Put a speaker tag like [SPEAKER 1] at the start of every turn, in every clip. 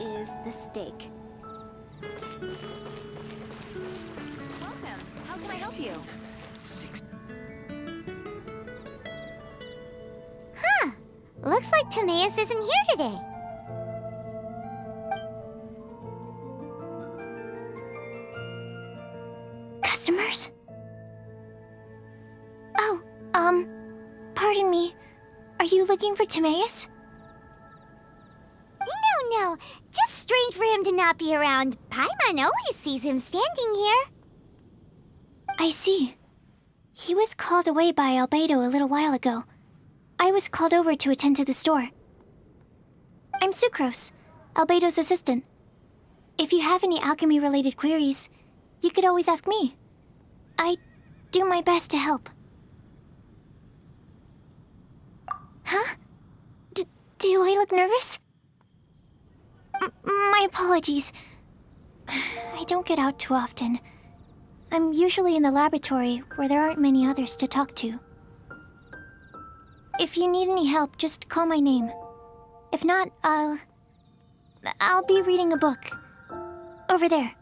[SPEAKER 1] is the stake.
[SPEAKER 2] Welcome. How can I help you?
[SPEAKER 3] Huh. Looks like Timaeus isn't here today. Customers? Oh, pardon me. Are you looking for Timaeus? No. Just strange for him to not be around. Paimon always sees him standing here. I see. He was called away by Альбедо a little while ago. I was called over to attend to the store. I'm Sucrose, Альбедо's assistant. If you have any alchemy-related queries, you could always ask me. I do my best to help. Huh? Do I look nervous? My apologies. I don't get out too often. I'm usually in the laboratory where there aren't many others to talk to. If you need any help, just call my name. If not, I'll be reading a book. Over there.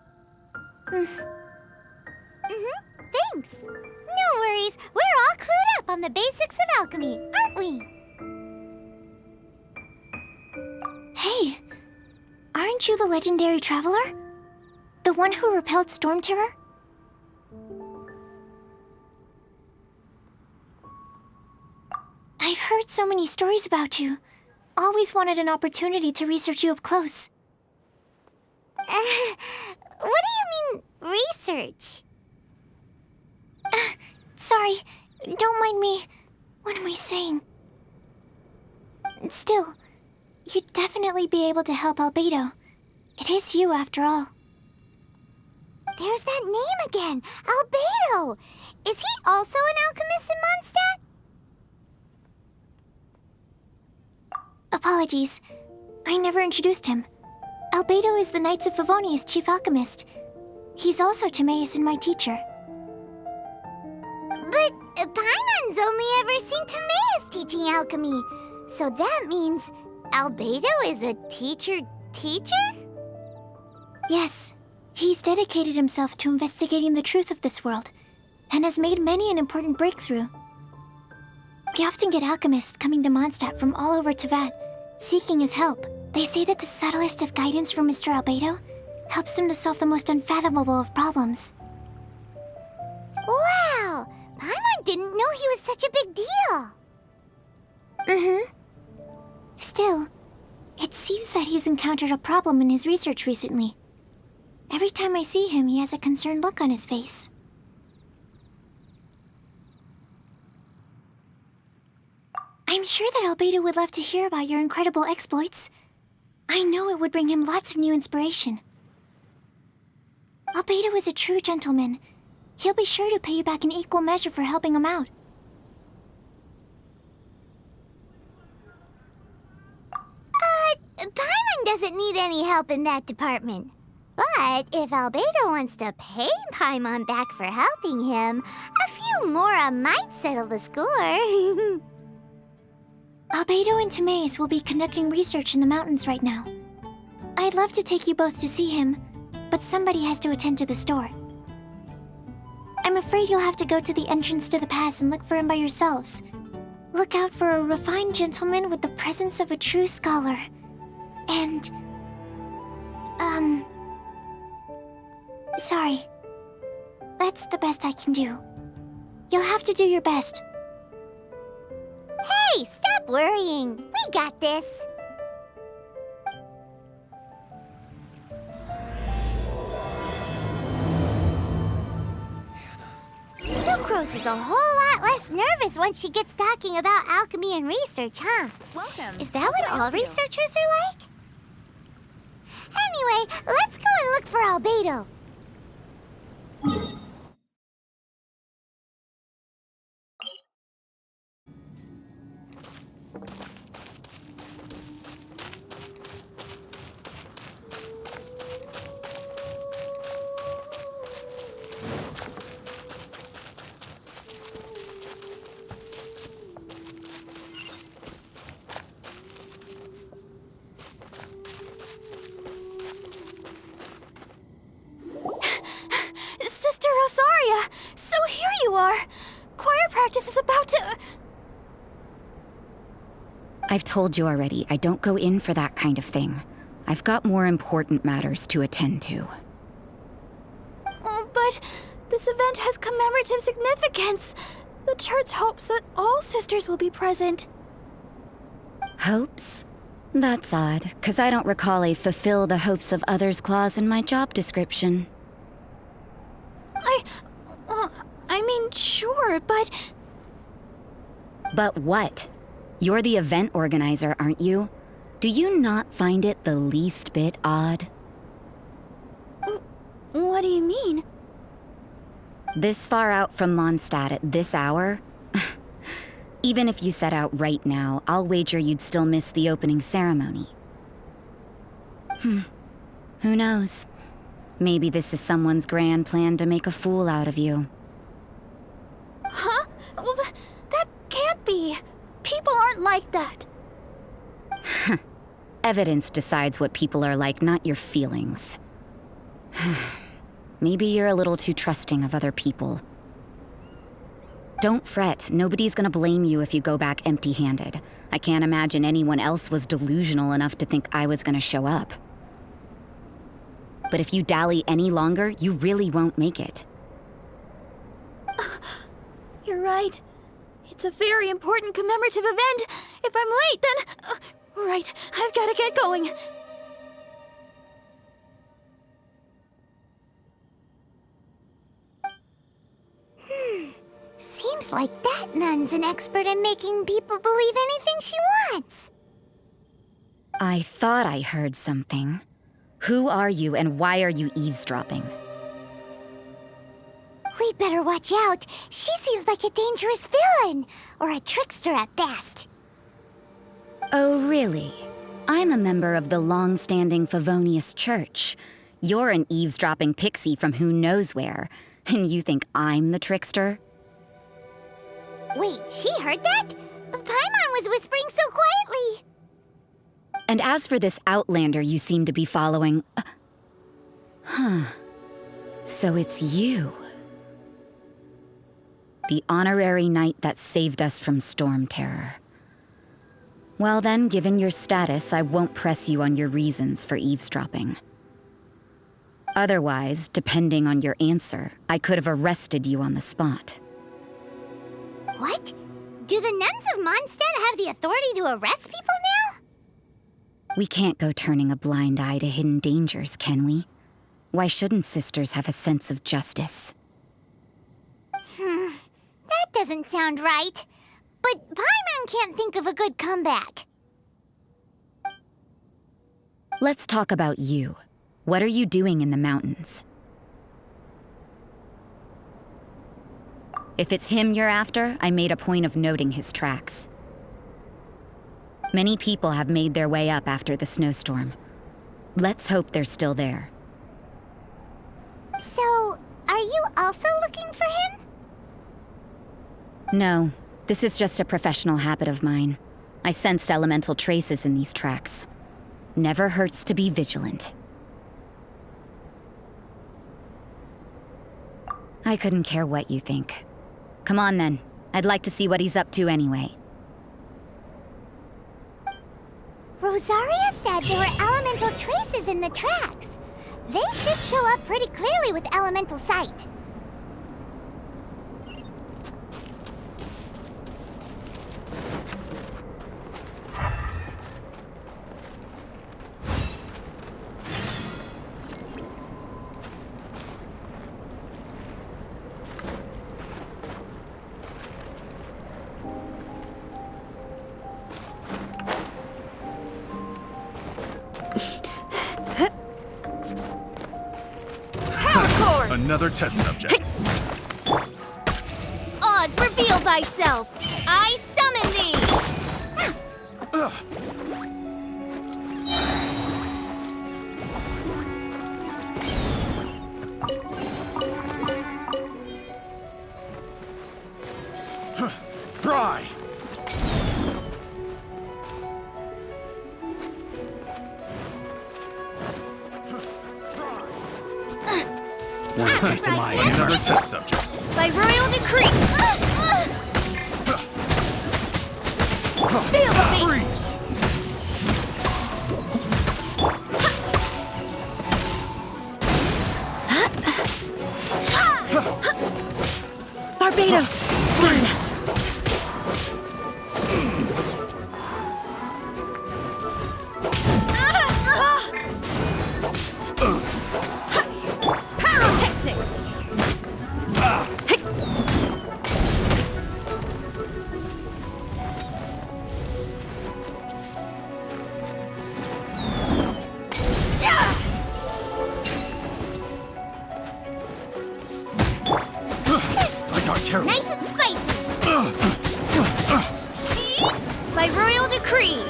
[SPEAKER 3] Thanks. No worries. We're all clued up on the basics of alchemy, aren't we? Hey, aren't you the legendary traveler? The one who repelled Storm Terror? I've heard so many stories about you. Always wanted an opportunity to research you up close. What do you mean, research? Sorry, don't mind me. What am I saying? Still, you'd definitely be able to help Альбедо. It is you, after all. There's that name again, Альбедо! Is he also an alchemist in Mondstadt? Apologies. I never introduced him. Альбедо is the Knights of Favonia's chief alchemist. He's also Timaeus and my teacher. But Paimon's only ever seen Timaeus teaching alchemy. So that means Альбедо is a teacher? Yes. He's dedicated himself to investigating the truth of this world, and has made many an important breakthrough. We often get alchemists coming to Mondstadt from all over Teyvat, seeking his help. They say that the subtlest of guidance from Mr. Альбедо helps him to solve the most unfathomable of problems. Wow! Paimon didn't know he was such a big deal! Still, it seems that he's encountered a problem in his research recently. Every time I see him, he has a concerned look on his face. I'm sure that Альбедо would love to hear about your incredible exploits. I know it would bring him lots of new inspiration. Альбедо is a true gentleman. He'll be sure to pay you back in equal measure for helping him out. Paimon doesn't need any help in that department. But if Альбедо wants to pay Paimon back for helping him, a few more might settle the score. Альбедо and Timaeus will be conducting research in the mountains right now. I'd love to take you both to see him, but somebody has to attend to the store. I'm afraid you'll have to go to the entrance to the pass and look for him by yourselves. Look out for a refined gentleman with the presence of a true scholar. And... sorry. That's the best I can do. You'll have to do your best. Hey, stop worrying. We got this. Sucrose is a whole lot less nervous once she gets talking about alchemy and research, huh?
[SPEAKER 2] Welcome.
[SPEAKER 3] Is that what all researchers are like? Anyway, let's go and look for Альбедо.
[SPEAKER 1] I've told you already, I don't go in for that kind of thing. I've got more important matters to attend to.
[SPEAKER 3] Oh, but this event has commemorative significance. The church hopes that all sisters will be present.
[SPEAKER 1] Hopes? That's odd, because I don't recall a fulfill the hopes of others clause in my job description.
[SPEAKER 3] I mean, sure, but...
[SPEAKER 1] But what? You're the event organizer, aren't you? Do you not find it the least bit odd?
[SPEAKER 3] What do you mean?
[SPEAKER 1] This far out from Mondstadt at this hour? Even if you set out right now, I'll wager you'd still miss the opening ceremony. Who knows? Maybe this is someone's grand plan to make a fool out of you.
[SPEAKER 3] Huh? Well, that can't be. People aren't like that.
[SPEAKER 1] Evidence decides what people are like, not your feelings. Maybe you're a little too trusting of other people. Don't fret, nobody's gonna blame you if you go back empty-handed. I can't imagine anyone else was delusional enough to think I was gonna show up. But if you dally any longer, you really won't make it.
[SPEAKER 3] You're right. It's a very important commemorative event. If I'm late, then... right, I've gotta get going. Seems like that nun's an expert in making people believe anything she wants.
[SPEAKER 1] I thought I heard something. Who are you and why are you eavesdropping?
[SPEAKER 3] We'd better watch out. She seems like a dangerous villain, or a trickster at best.
[SPEAKER 1] Oh, really? I'm a member of the long-standing Favonius Church. You're an eavesdropping pixie from who knows where, and you think I'm the trickster?
[SPEAKER 3] Wait, she heard that? Paimon was whispering so quietly.
[SPEAKER 1] And as for this outlander you seem to be following... So it's you. The honorary knight that saved us from storm terror. Well then, given your status, I won't press you on your reasons for eavesdropping. Otherwise, depending on your answer, I could have arrested you on the spot.
[SPEAKER 3] What? Do the nuns of Mondstadt have the authority to arrest people now?
[SPEAKER 1] We can't go turning a blind eye to hidden dangers, can we? Why shouldn't sisters have a sense of justice?
[SPEAKER 3] That doesn't sound right. But Paimon can't think of a good comeback.
[SPEAKER 1] Let's talk about you. What are you doing in the mountains? If it's him you're after, I made a point of noting his tracks. Many people have made their way up after the snowstorm. Let's hope they're still there.
[SPEAKER 3] So, are you also looking for him?
[SPEAKER 1] No, this is just a professional habit of mine. I sensed elemental traces in these tracks. Never hurts to be vigilant. I couldn't care what you think. Come on then. I'd like to see what he's up to anyway.
[SPEAKER 3] Rosaria said there were elemental traces in the tracks. They should show up pretty clearly with elemental sight.
[SPEAKER 4] Another test subject.
[SPEAKER 3] Oz, reveal thyself! I summon thee!
[SPEAKER 4] Fry!
[SPEAKER 3] One taste of my
[SPEAKER 4] Another test subject.
[SPEAKER 3] By royal decree! Feel the beat!
[SPEAKER 4] Freeze!
[SPEAKER 1] Barbados! Guide us!
[SPEAKER 3] Nice and spicy! By royal decree!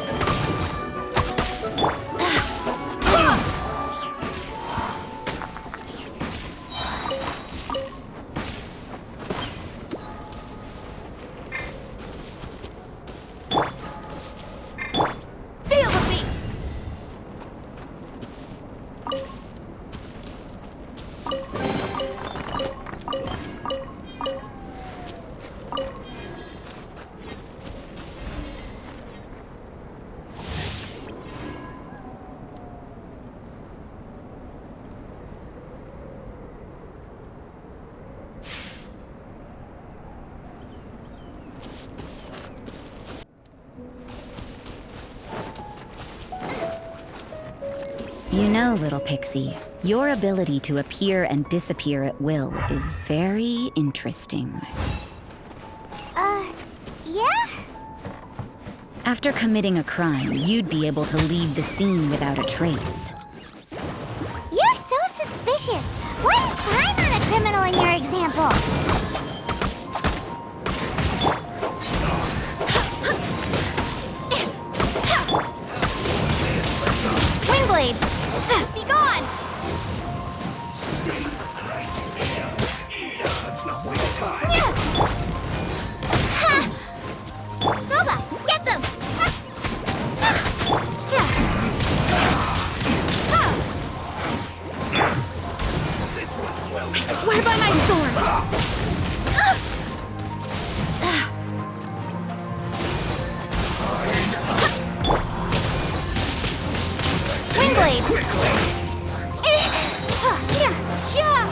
[SPEAKER 3] Feel the beat!
[SPEAKER 1] You know, little pixie, your ability to appear and disappear at will is very interesting.
[SPEAKER 3] Yeah?
[SPEAKER 1] After committing a crime, you'd be able to leave the scene without a trace.
[SPEAKER 3] You're so suspicious! Why am I not a criminal in your example? Windblade! Be gone!
[SPEAKER 4] Stay right there. Let's not waste time.
[SPEAKER 3] Ha! Gooba, get them!
[SPEAKER 4] This one's well
[SPEAKER 1] I swear by my sword!
[SPEAKER 3] Windblade!
[SPEAKER 4] quickly.
[SPEAKER 3] Yeah!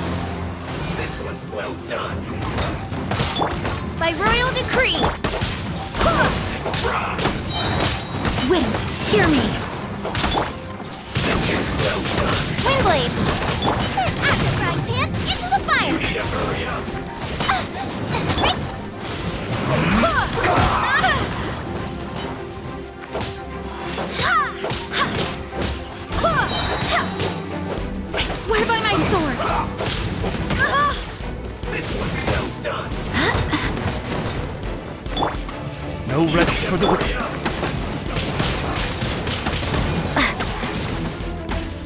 [SPEAKER 4] This one's well done.
[SPEAKER 3] By royal decree!
[SPEAKER 1] Wind, hear me!
[SPEAKER 3] Windblade! After frying pan, into the fire!
[SPEAKER 4] Need to hurry up.
[SPEAKER 1] I swear by my sword!
[SPEAKER 4] This one's well done.
[SPEAKER 5] No rest for the wicked.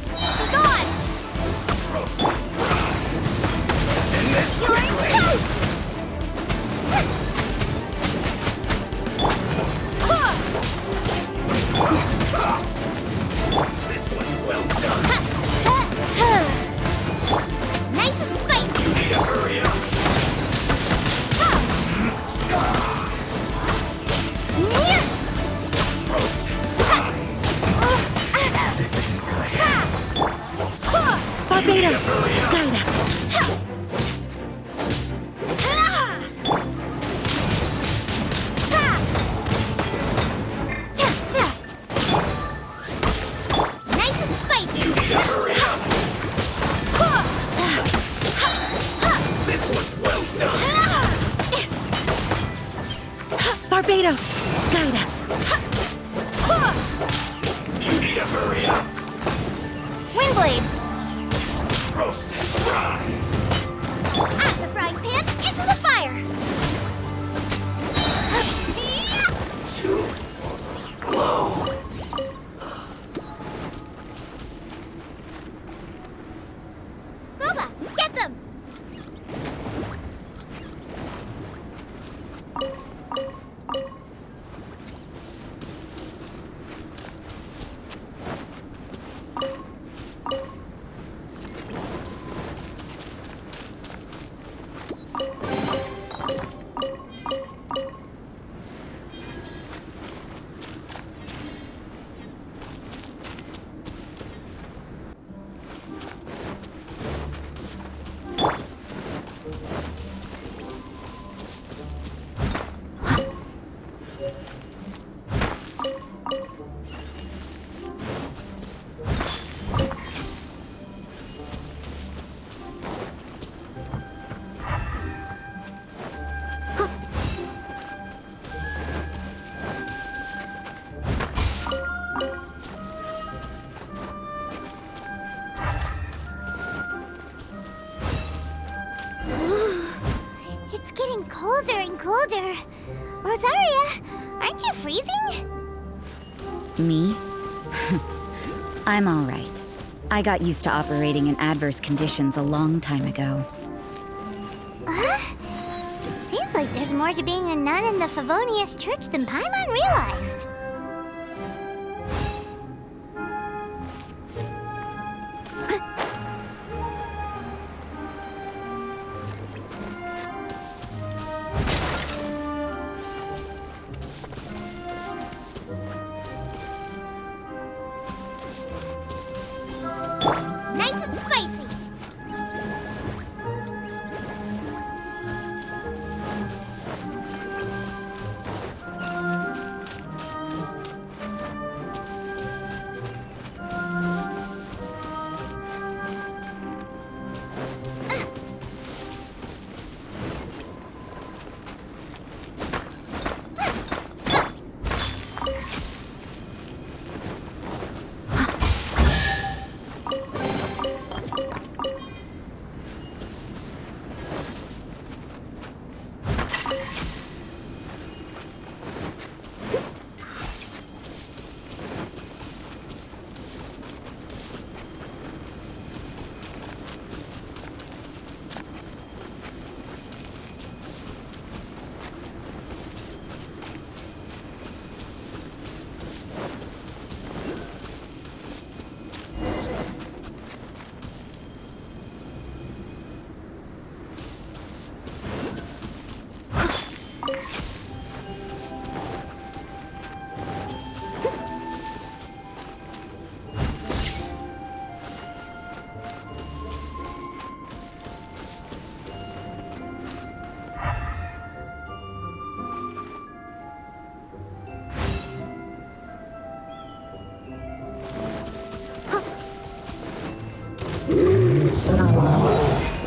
[SPEAKER 3] Be gone!
[SPEAKER 4] Roast and fry. Send this
[SPEAKER 3] You're
[SPEAKER 4] quickly.
[SPEAKER 3] toast!
[SPEAKER 4] This one's well done.
[SPEAKER 3] Nice and spicy!
[SPEAKER 4] Need to hurry up. Roast and fry.
[SPEAKER 5] This isn't good.
[SPEAKER 1] Barbados, guide us!
[SPEAKER 3] Nice and spicy!
[SPEAKER 4] Need to hurry up. This one's well done.
[SPEAKER 1] Barbados, guide us!
[SPEAKER 4] You need to hurry up.
[SPEAKER 3] Windblade!
[SPEAKER 4] Roast and fry.
[SPEAKER 3] At the frying pan, into the fire!
[SPEAKER 4] Too low.
[SPEAKER 3] Gooba, get them! colder and colder. Rosaria, aren't you freezing?
[SPEAKER 1] Me? I'm all right. I got used to operating in adverse conditions a long time ago.
[SPEAKER 3] Seems like there's more to being a nun in the Favonius Church than Paimon realized. Nice and spicy.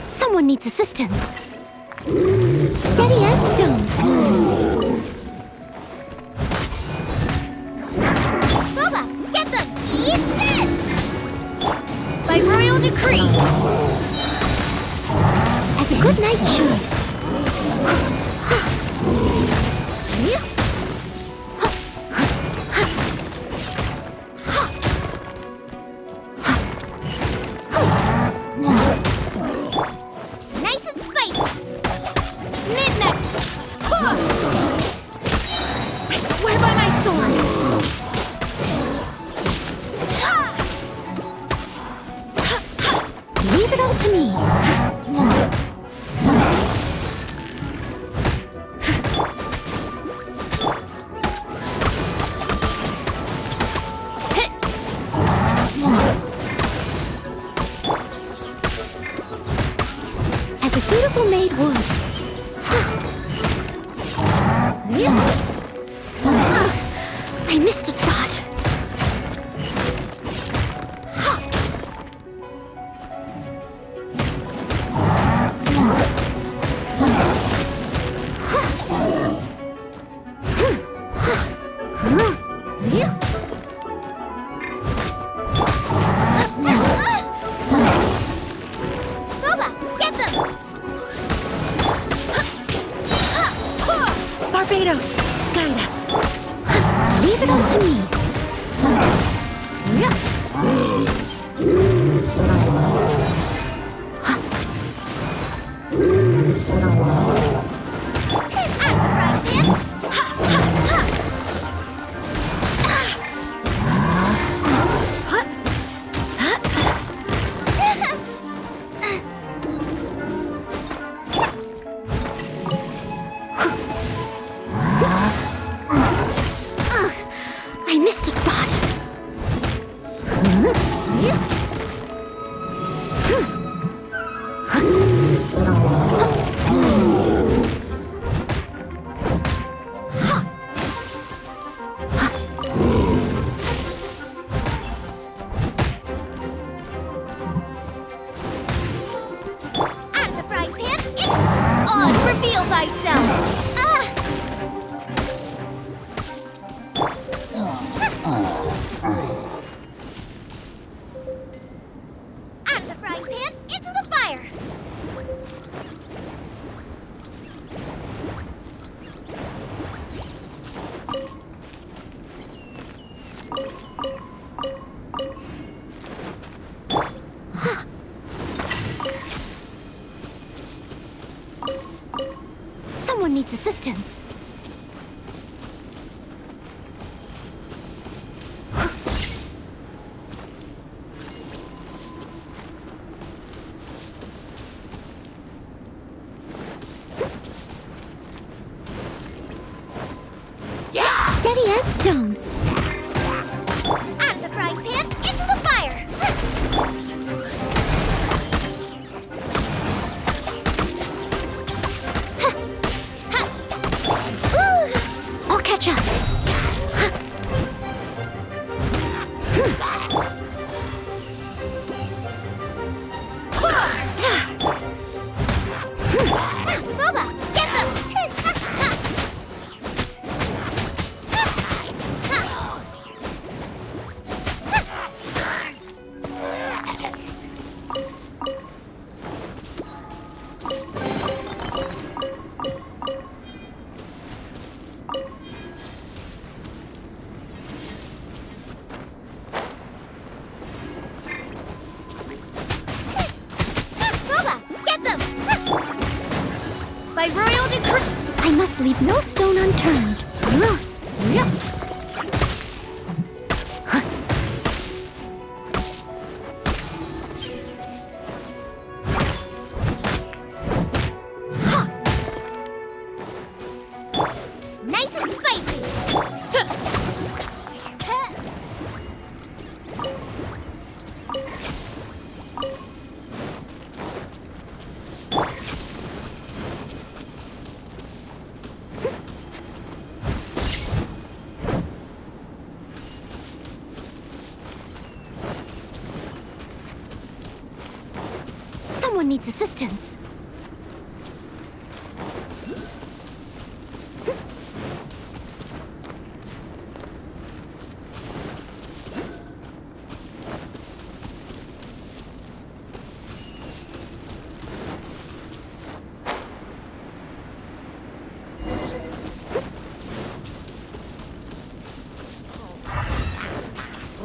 [SPEAKER 3] Someone needs assistance. Steady as stone. Boba, get them! Eat this! By royal decree. As a good knight should. I missed a spot. needs assistance. Steady as stone. Out of the frying pan, into the fire! I'll catch up. Boba, get them! By royal decree, I must leave no stone unturned. Nice and spicy. Someone needs assistance.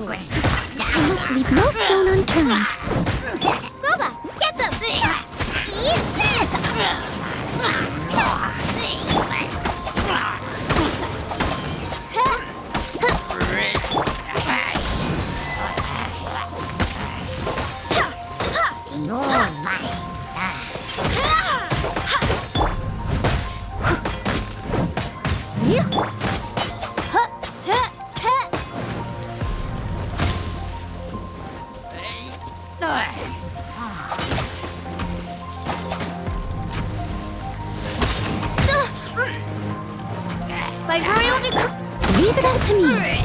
[SPEAKER 3] I must leave no stone unturned. Boba, get them! Eat By royal decree, leave it all to me.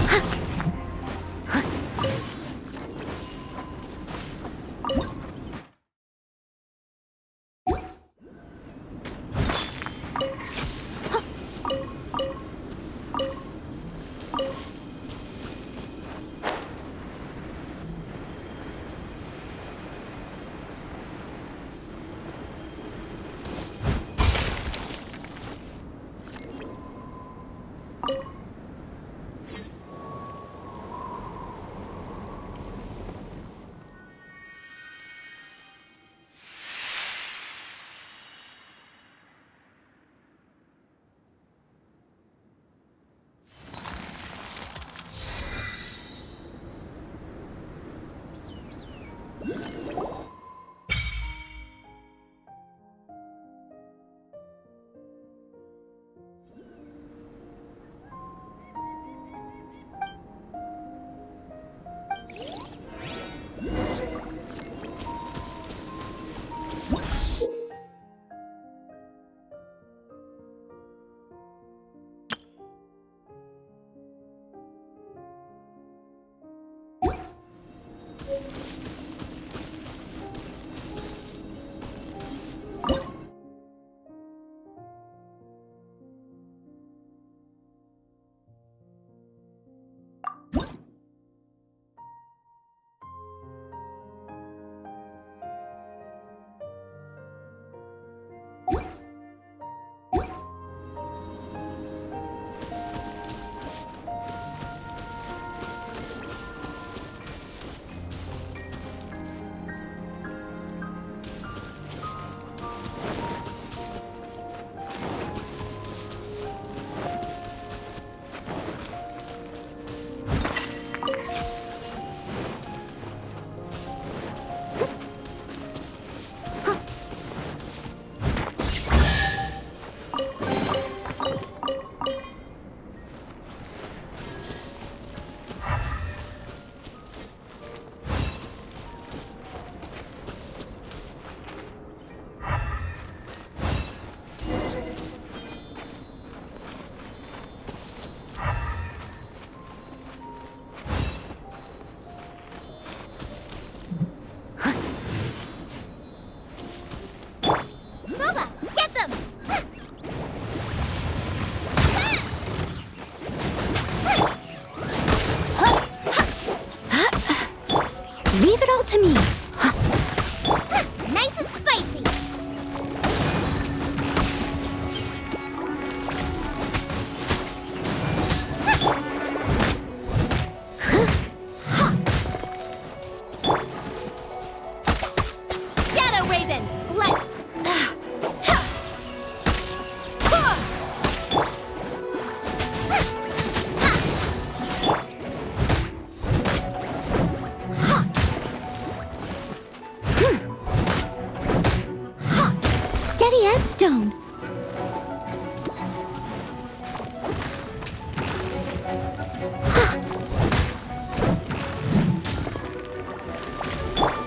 [SPEAKER 3] Steady as stone.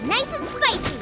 [SPEAKER 3] Nice and spicy.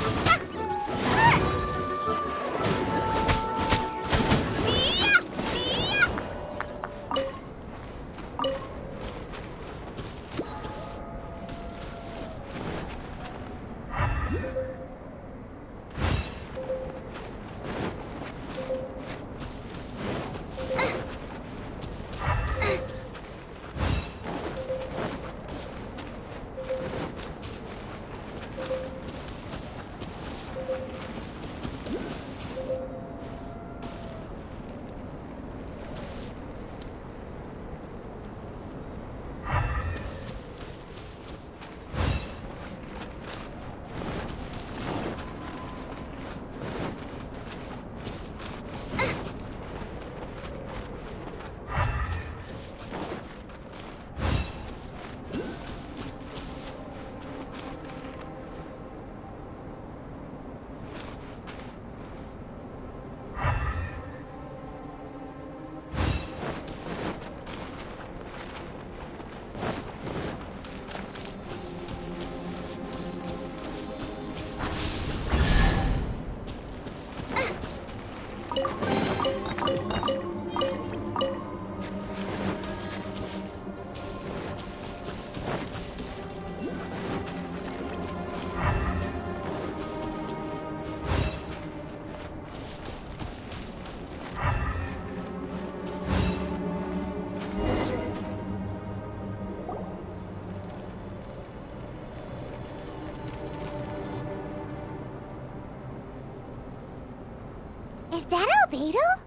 [SPEAKER 3] Is that Albedo?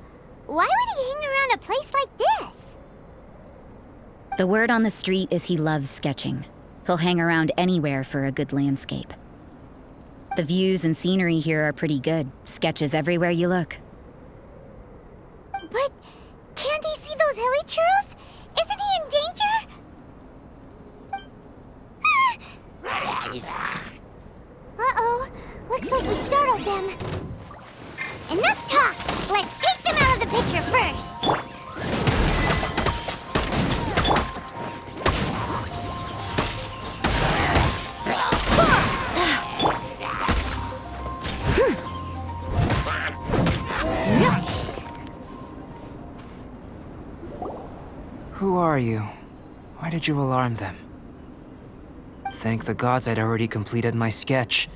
[SPEAKER 3] Why would he hang around a place like this?
[SPEAKER 1] The word on the street is he loves sketching. He'll hang around anywhere for a good landscape. The views and scenery here are pretty good. Sketches everywhere you look.
[SPEAKER 3] But can't he see those hilly churros? Isn't he in danger? Uh-oh. Looks like we startled them. Enough talk! Let's take them out of the picture first!
[SPEAKER 6] Who are you? Why did you alarm them? Thank the gods I'd already completed my sketch.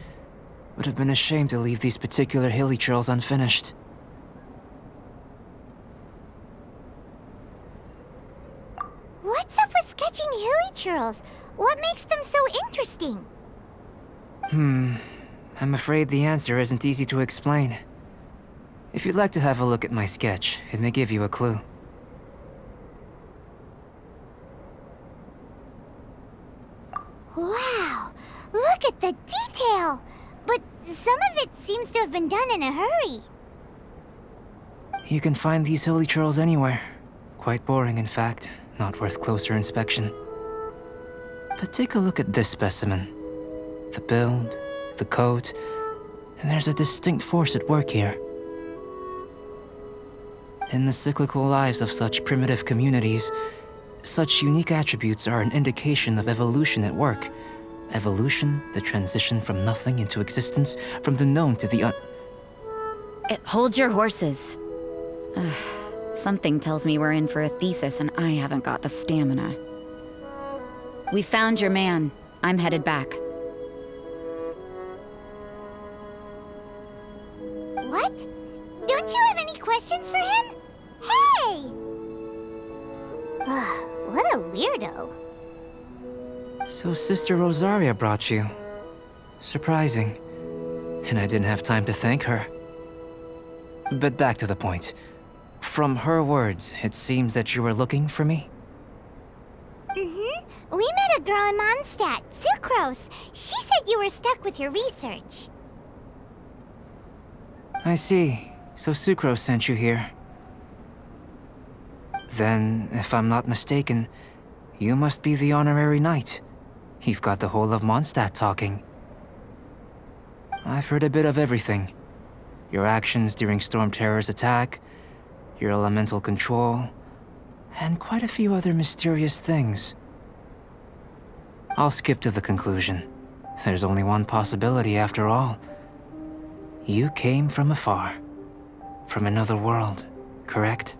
[SPEAKER 6] Would have been a shame to leave these particular hilly trails unfinished.
[SPEAKER 3] What's up with sketching hilly churros? What makes them so interesting?
[SPEAKER 6] I'm afraid the answer isn't easy to explain. If you'd like to have a look at my sketch, it may give you a clue.
[SPEAKER 3] Wow! Look at the detail! But some of it seems to have been done in a hurry.
[SPEAKER 6] You can find these hilly trails anywhere. Quite boring, in fact. Not worth closer inspection. But take a look at this specimen. The build, the coat, and there's a distinct force at work here. In the cyclical lives of such primitive communities, such unique attributes are an indication of evolution at work. Evolution, the transition from nothing into existence, from the known to the
[SPEAKER 1] Hold your horses. Ugh, something tells me we're in for a thesis and I haven't got the stamina. We found your man. I'm headed back.
[SPEAKER 3] What? Don't you have any questions for him? Hey! What a weirdo.
[SPEAKER 6] So Sister Rosaria brought you. Surprising. And I didn't have time to thank her. But back to the point. From her words, it seems that you were looking for me?
[SPEAKER 3] We met a girl in Mondstadt, Sucrose. She said you were stuck with your research.
[SPEAKER 6] I see. So Sucrose sent you here. Then, if I'm not mistaken, you must be the honorary knight. You've got the whole of Mondstadt talking. I've heard a bit of everything. Your actions during Storm Terror's attack, your elemental control, and quite a few other mysterious things. I'll skip to the conclusion. There's only one possibility after all. You came from afar. From another world, correct?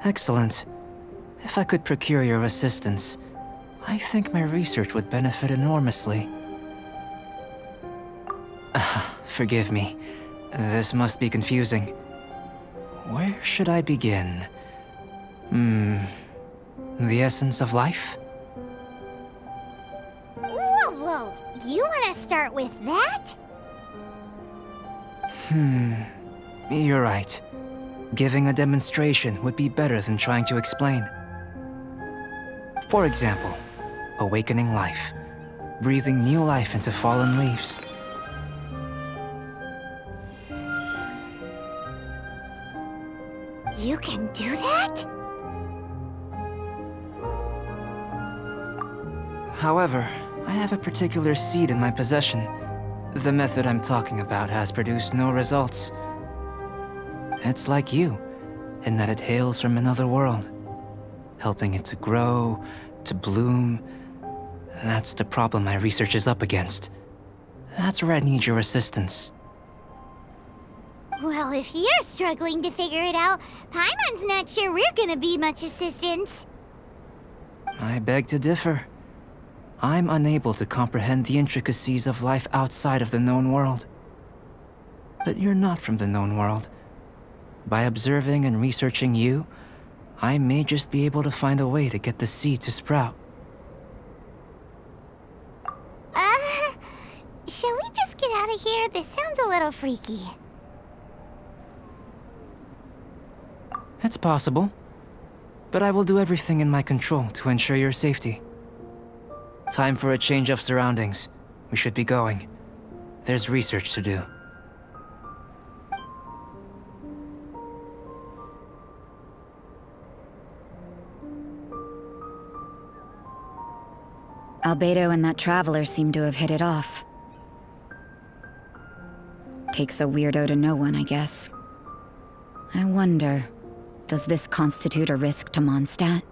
[SPEAKER 6] Excellent. If I could procure your assistance, I think my research would benefit enormously. Forgive me. This must be confusing. Where should I begin? The essence of life?
[SPEAKER 3] Whoa, you want to start with that?
[SPEAKER 6] You're right. Giving a demonstration would be better than trying to explain. For example, awakening life, breathing new life into fallen leaves.
[SPEAKER 3] You can do that?
[SPEAKER 6] However, I have a particular seed in my possession. The method I'm talking about has produced no results. It's like you, in that it hails from another world, helping it to grow, to bloom. That's the problem my research is up against. That's where I need your assistance.
[SPEAKER 3] Well, if you're struggling to figure it out, Paimon's not sure we're gonna be much assistance.
[SPEAKER 6] I beg to differ. I'm unable to comprehend the intricacies of life outside of the known world. But you're not from the known world. By observing and researching you, I may just be able to find a way to get the seed to sprout.
[SPEAKER 3] Shall we just get out of here? This sounds a little freaky.
[SPEAKER 6] It's possible. But I will do everything in my control to ensure your safety. Time for a change of surroundings. We should be going. There's research to do.
[SPEAKER 1] Альбедо and that traveler seem to have hit it off. Takes a weirdo to know one, I guess. I wonder, does this constitute a risk to Mondstadt?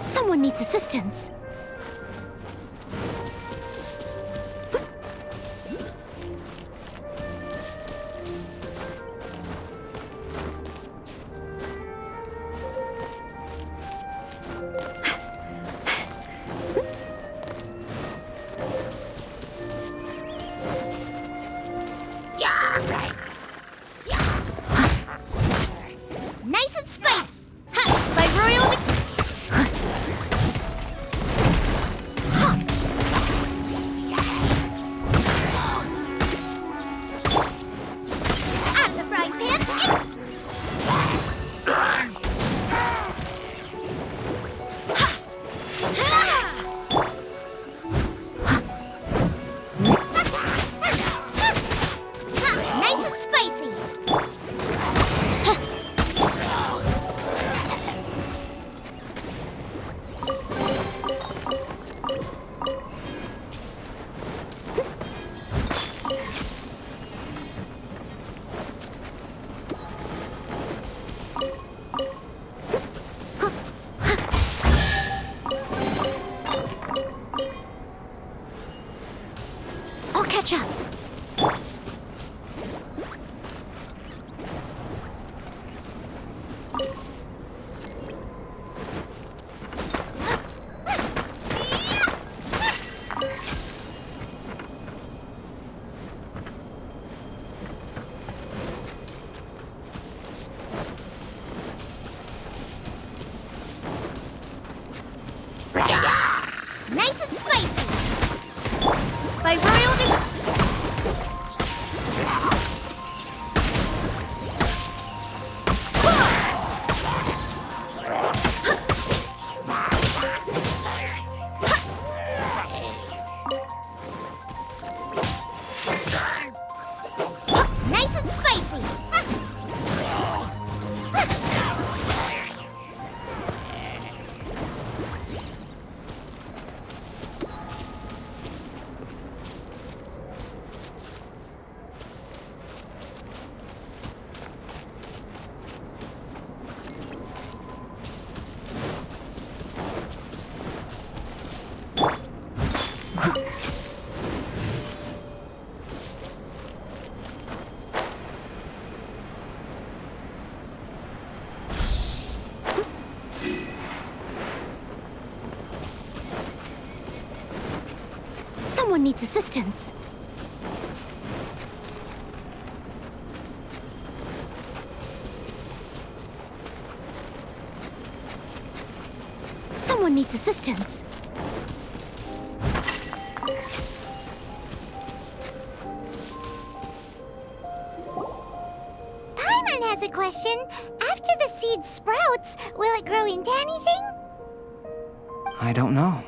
[SPEAKER 3] Someone needs assistance. Nice and spiced! Ha! By royal needs assistance. Someone needs assistance.
[SPEAKER 7] Paimon has a question. After the seed sprouts, will it grow into anything?
[SPEAKER 6] I don't know,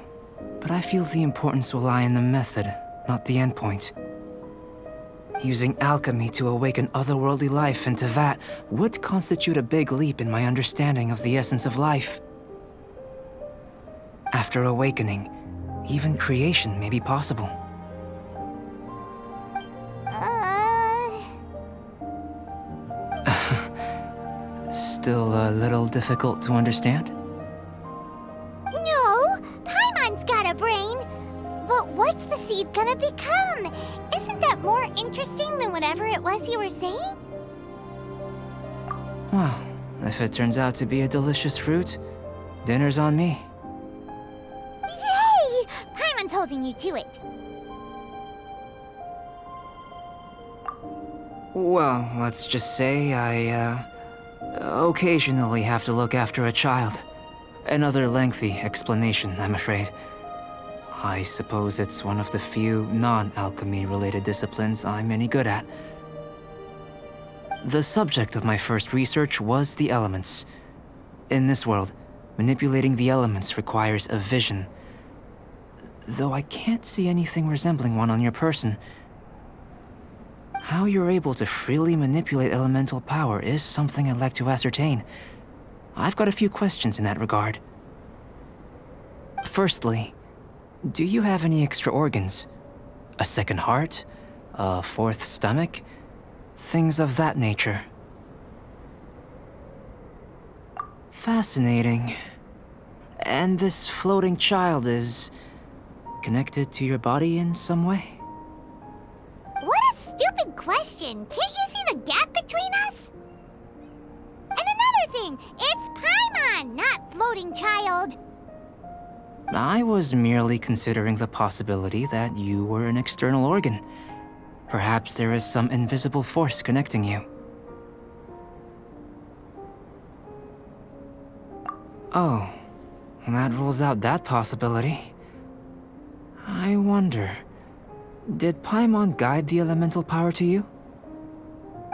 [SPEAKER 6] but I feel the importance will lie in the method, not the endpoint. Using alchemy to awaken otherworldly life into that would constitute a big leap in my understanding of the essence of life. After awakening, even creation may be possible. Still a little difficult to understand?
[SPEAKER 7] No, Paimon's got a brain. But what's the seed gonna become? Isn't that more interesting than whatever it was you were saying?
[SPEAKER 6] Well, if it turns out to be a delicious fruit, dinner's on me.
[SPEAKER 7] Yay! Paimon's holding you to it.
[SPEAKER 6] Well, let's just say I, occasionally have to look after a child. Another lengthy explanation, I'm afraid. I suppose it's one of the few non-alchemy related disciplines I'm any good at. The subject of my first research was the elements. In this world, manipulating the elements requires a vision. Though I can't see anything resembling one on your person. How you're able to freely manipulate elemental power is something I'd like to ascertain. I've got a few questions in that regard. Firstly, do you have any extra organs? A second heart? A fourth stomach? Things of that nature. Fascinating. And this floating child is connected to your body in some way?
[SPEAKER 7] What a stupid question. Can't you see the gap between us? And another thing, it's Paimon, not floating child.
[SPEAKER 6] I was merely considering the possibility that you were an external organ. Perhaps there is some invisible force connecting you. Oh, that rules out that possibility. I wonder, did Paimon guide the elemental power to you?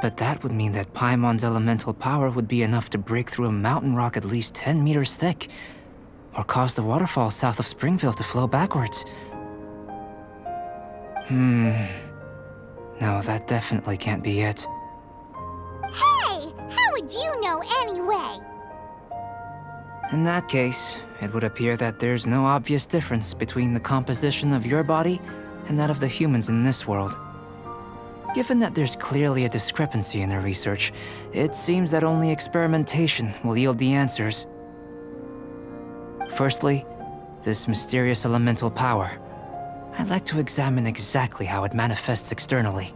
[SPEAKER 6] But that would mean that Paimon's elemental power would be enough to break through a mountain rock at least 10 meters thick, or cause the waterfall south of Springville to flow backwards. No, that definitely can't be it.
[SPEAKER 7] Hey, how would you know anyway?
[SPEAKER 6] In that case, it would appear that there's no obvious difference between the composition of your body and that of the humans in this world. Given that there's clearly a discrepancy in the research, it seems that only experimentation will yield the answers. Firstly, this mysterious elemental power. I'd like to examine exactly how it manifests externally.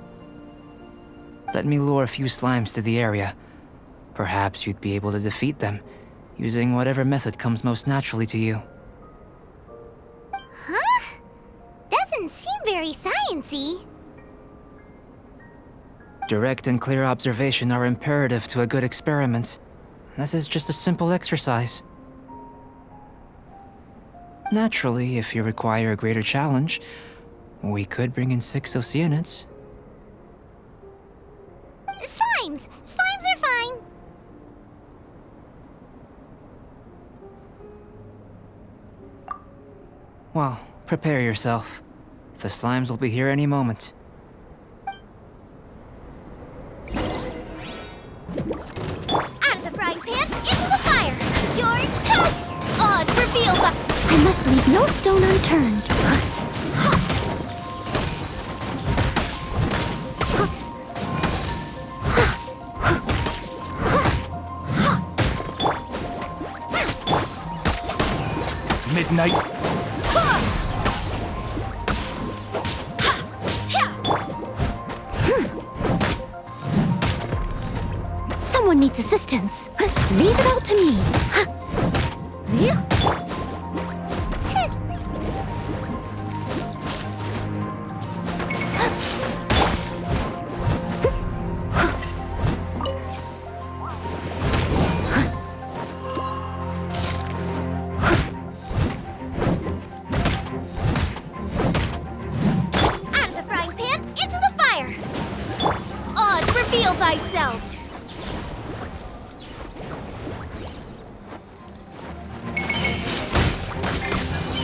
[SPEAKER 6] Let me lure a few slimes to the area. Perhaps you'd be able to defeat them, using whatever method comes most naturally to you.
[SPEAKER 7] Huh? Doesn't seem very science-y.
[SPEAKER 6] Direct and clear observation are imperative to a good experiment. This is just a simple exercise. Naturally, if you require a greater challenge, we could bring in 6 Oceanids.
[SPEAKER 7] Slimes! Slimes are fine.
[SPEAKER 6] Well, prepare yourself. The slimes will be here any moment.
[SPEAKER 7] Out of the frying pan, into the fire! Your tough! Oz revealed by...
[SPEAKER 3] I must leave no stone unturned.
[SPEAKER 5] Midnight.
[SPEAKER 3] Someone needs assistance. Leave it all to me.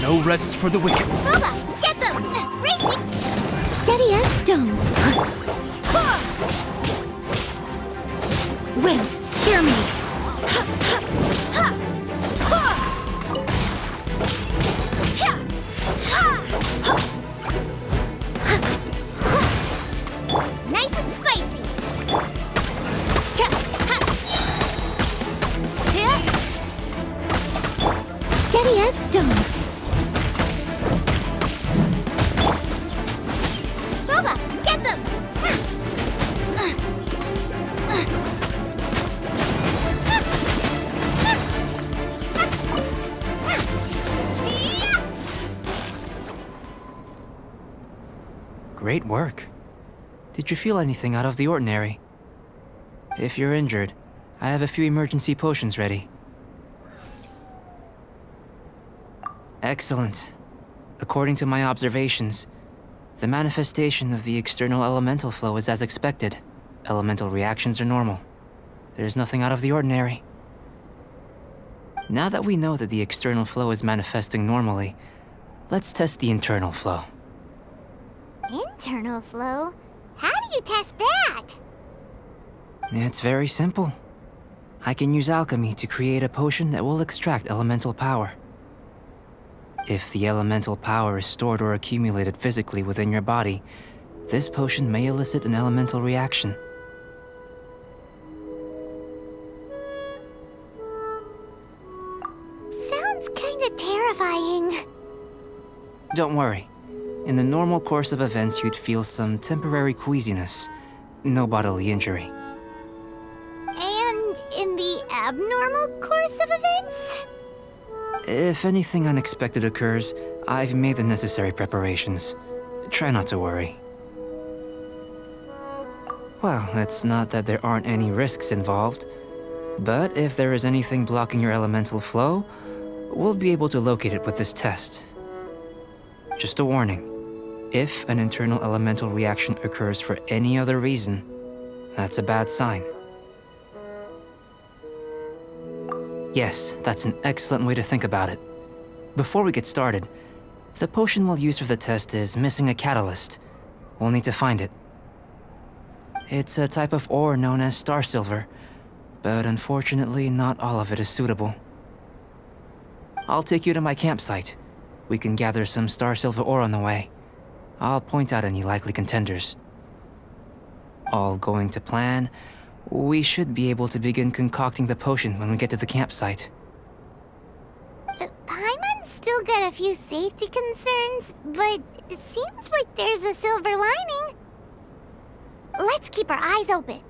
[SPEAKER 5] No rest for the wicked.
[SPEAKER 7] Booba, get them! Racing!
[SPEAKER 3] Steady as stone. Wind, hear me.
[SPEAKER 7] Nice and spicy!
[SPEAKER 3] Steady as stone.
[SPEAKER 7] Booba, get them!
[SPEAKER 6] Great work. Did you feel anything out of the ordinary? If you're injured, I have a few emergency potions ready. Excellent. According to my observations, the manifestation of the external elemental flow is as expected. Elemental reactions are normal. There's nothing out of the ordinary. Now that we know that the external flow is manifesting normally, let's test the internal flow.
[SPEAKER 7] Internal flow? How do you test that?
[SPEAKER 6] It's very simple. I can use alchemy to create a potion that will extract elemental power. If the elemental power is stored or accumulated physically within your body, this potion may elicit an elemental reaction.
[SPEAKER 7] Sounds kinda terrifying.
[SPEAKER 6] Don't worry. In the normal course of events, you'd feel some temporary queasiness. No bodily injury.
[SPEAKER 7] And in the abnormal course of events?
[SPEAKER 6] If anything unexpected occurs, I've made the necessary preparations. Try not to worry. Well, it's not that there aren't any risks involved, but if there is anything blocking your elemental flow, we'll be able to locate it with this test. Just a warning. If an internal elemental reaction occurs for any other reason, that's a bad sign. Yes, that's an excellent way to think about it. Before we get started, the potion we'll use for the test is missing a catalyst. We'll need to find it. It's a type of ore known as star silver, but unfortunately not all of it is suitable. I'll take you to my campsite. We can gather some star silver ore on the way. I'll point out any likely contenders. All going to plan, we should be able to begin concocting the potion when we get to the campsite.
[SPEAKER 7] Paimon's still got a few safety concerns, but it seems like there's a silver lining. Let's keep our eyes open.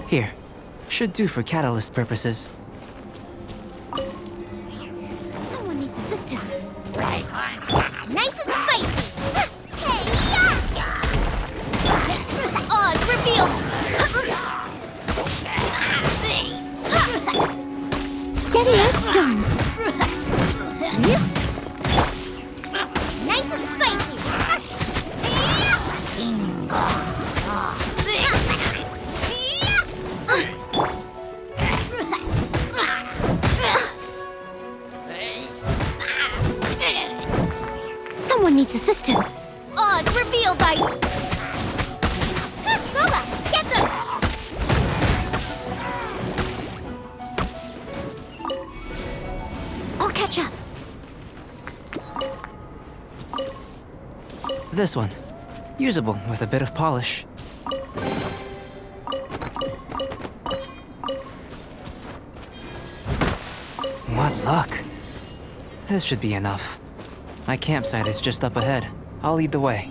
[SPEAKER 6] Here. Should do for catalyst purposes.
[SPEAKER 3] Someone needs assistance.
[SPEAKER 7] Nice and spicy! Hey! Oz revealed!
[SPEAKER 3] Steady as stone.
[SPEAKER 7] Nice and spicy!
[SPEAKER 3] Someone needs assistance.
[SPEAKER 7] Oz revealed by... Booba, get them!
[SPEAKER 3] I'll catch up.
[SPEAKER 6] This one. Usable with a bit of polish. What luck. This should be enough. My campsite is just up ahead. I'll lead the way.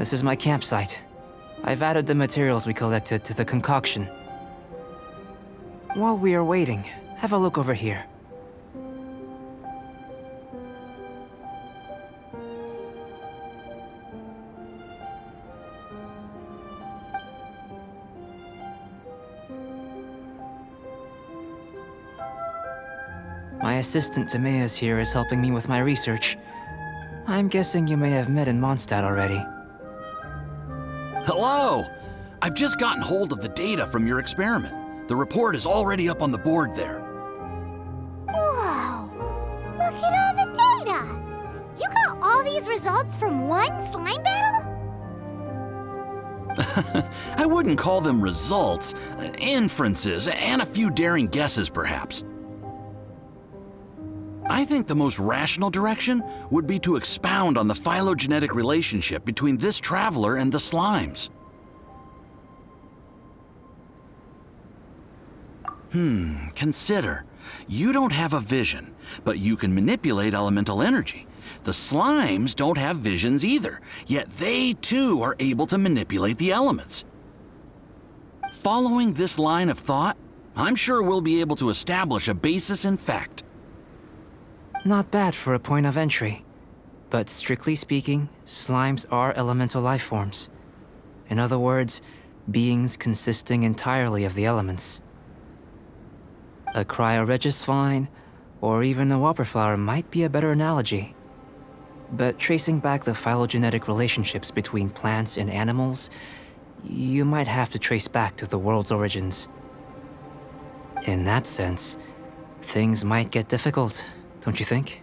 [SPEAKER 6] This is my campsite. I've added the materials we collected to the concoction. While we are waiting, have a look over here. My assistant Timaeus here is helping me with my research. I'm guessing you may have met in Mondstadt already.
[SPEAKER 8] Hello! I've just gotten hold of the data from your experiment. The report is already up on the board there.
[SPEAKER 7] Whoa! Look at all the data! You got all these results from one slime battle?
[SPEAKER 8] I wouldn't call them results, inferences, and a few daring guesses perhaps. I think the most rational direction would be to expound on the phylogenetic relationship between this traveler and the slimes. Consider. You don't have a vision, but you can manipulate elemental energy. The slimes don't have visions either, yet they too are able to manipulate the elements. Following this line of thought, I'm sure we'll be able to establish a basis in fact.
[SPEAKER 6] Not bad for a point of entry. But strictly speaking, slimes are elemental life forms. In other words, beings consisting entirely of the elements. A cryoregisvine, or even a whopperflower might be a better analogy. But tracing back the phylogenetic relationships between plants and animals, you might have to trace back to the world's origins. In that sense, things might get difficult. Don't you think?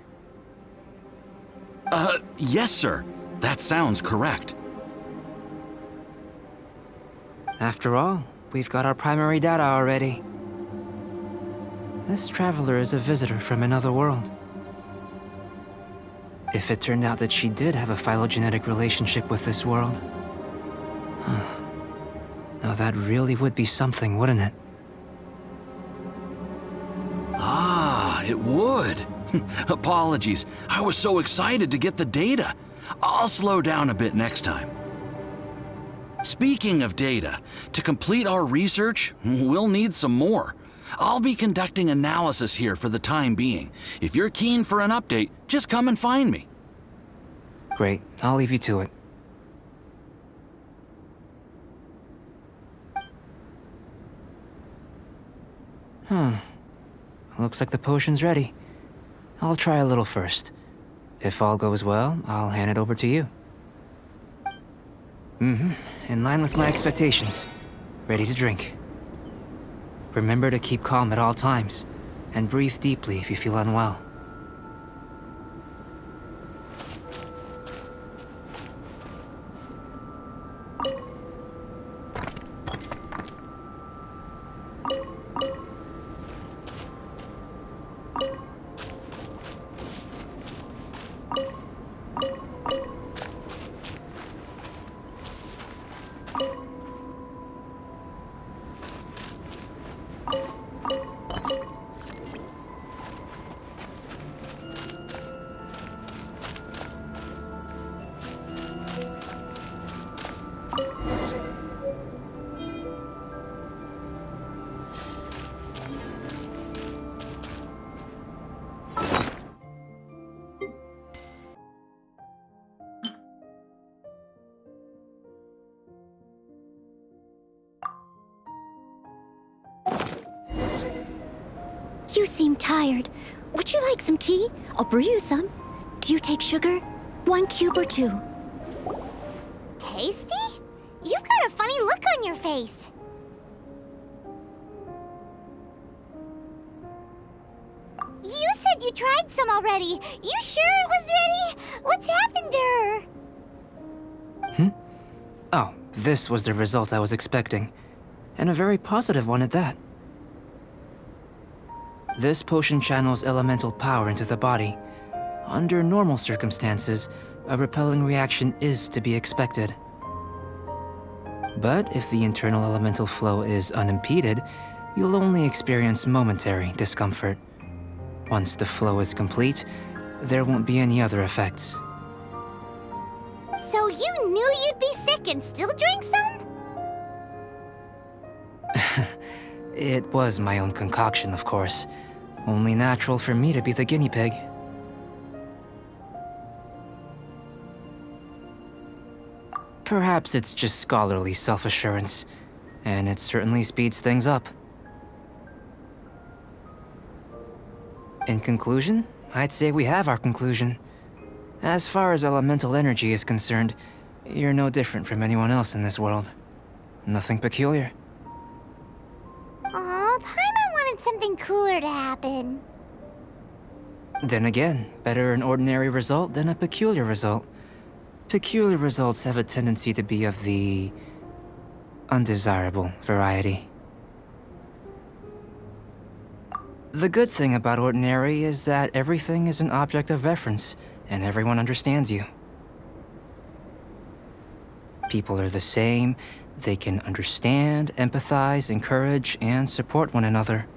[SPEAKER 8] Yes, sir. That sounds correct.
[SPEAKER 6] After all, we've got our primary data already. This traveler is a visitor from another world. If it turned out that she did have a phylogenetic relationship with this world... Now that really would be something, wouldn't it?
[SPEAKER 8] Ah, it would. Apologies. I was so excited to get the data. I'll slow down a bit next time. Speaking of data, to complete our research, we'll need some more. I'll be conducting analysis here for the time being. If you're keen for an update, just come and find me.
[SPEAKER 6] Great. I'll leave you to it. Looks like the potion's ready. I'll try a little first. If all goes well, I'll hand it over to you. In line with my expectations. Ready to drink. Remember to keep calm at all times, and breathe deeply if you feel unwell.
[SPEAKER 3] You seem tired. Would you like some tea? I'll brew you some. Do you take sugar? 1 cube or 2?
[SPEAKER 7] Tasty? You've got a funny look on your face. You said you tried some already. You sure it was ready? What's happened to her?
[SPEAKER 6] Oh, this was the result I was expecting. And a very positive one at that. This potion channels elemental power into the body. Under normal circumstances, a repelling reaction is to be expected. But if the internal elemental flow is unimpeded, you'll only experience momentary discomfort. Once the flow is complete, there won't be any other effects.
[SPEAKER 7] So you knew you'd be back and still drink some?
[SPEAKER 6] It was my own concoction, of course. Only natural for me to be the guinea pig. Perhaps it's just scholarly self-assurance, and it certainly speeds things up. In conclusion, I'd say we have our conclusion. As far as elemental energy is concerned, you're no different from anyone else in this world. Nothing peculiar.
[SPEAKER 7] Aw, Paimon wanted something cooler to happen.
[SPEAKER 6] Then again, better an ordinary result than a peculiar result. Peculiar results have a tendency to be of the undesirable variety. The good thing about ordinary is that everything is an object of reference, and everyone understands you. People are the same. They can understand, empathize, encourage, and support one another.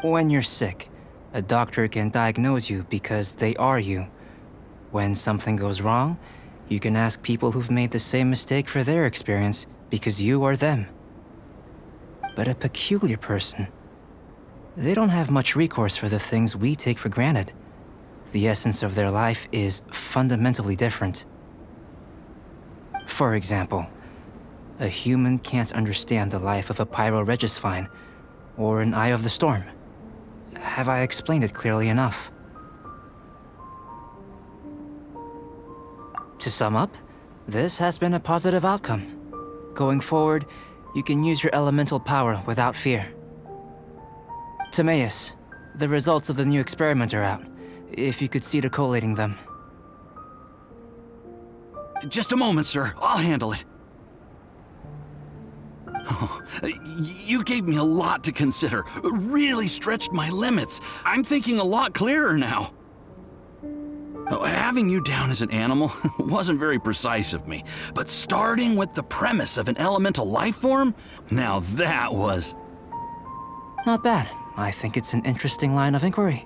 [SPEAKER 6] When you're sick, a doctor can diagnose you because they are you. When something goes wrong, you can ask people who've made the same mistake for their experience because you are them. But a peculiar person, they don't have much recourse for the things we take for granted. The essence of their life is fundamentally different. For example, a human can't understand the life of a pyro-regisvine or an eye of the storm. Have I explained it clearly enough? To sum up, this has been a positive outcome. Going forward, you can use your elemental power without fear. Timaeus, the results of the new experiment are out. If you could see to collating them.
[SPEAKER 8] Just a moment, sir. I'll handle it. Oh, you gave me a lot to consider. Really stretched my limits. I'm thinking a lot clearer now. Oh, having you down as an animal wasn't very precise of me, but starting with the premise of an elemental life form? Now that was...
[SPEAKER 6] Not bad. I think it's an interesting line of inquiry.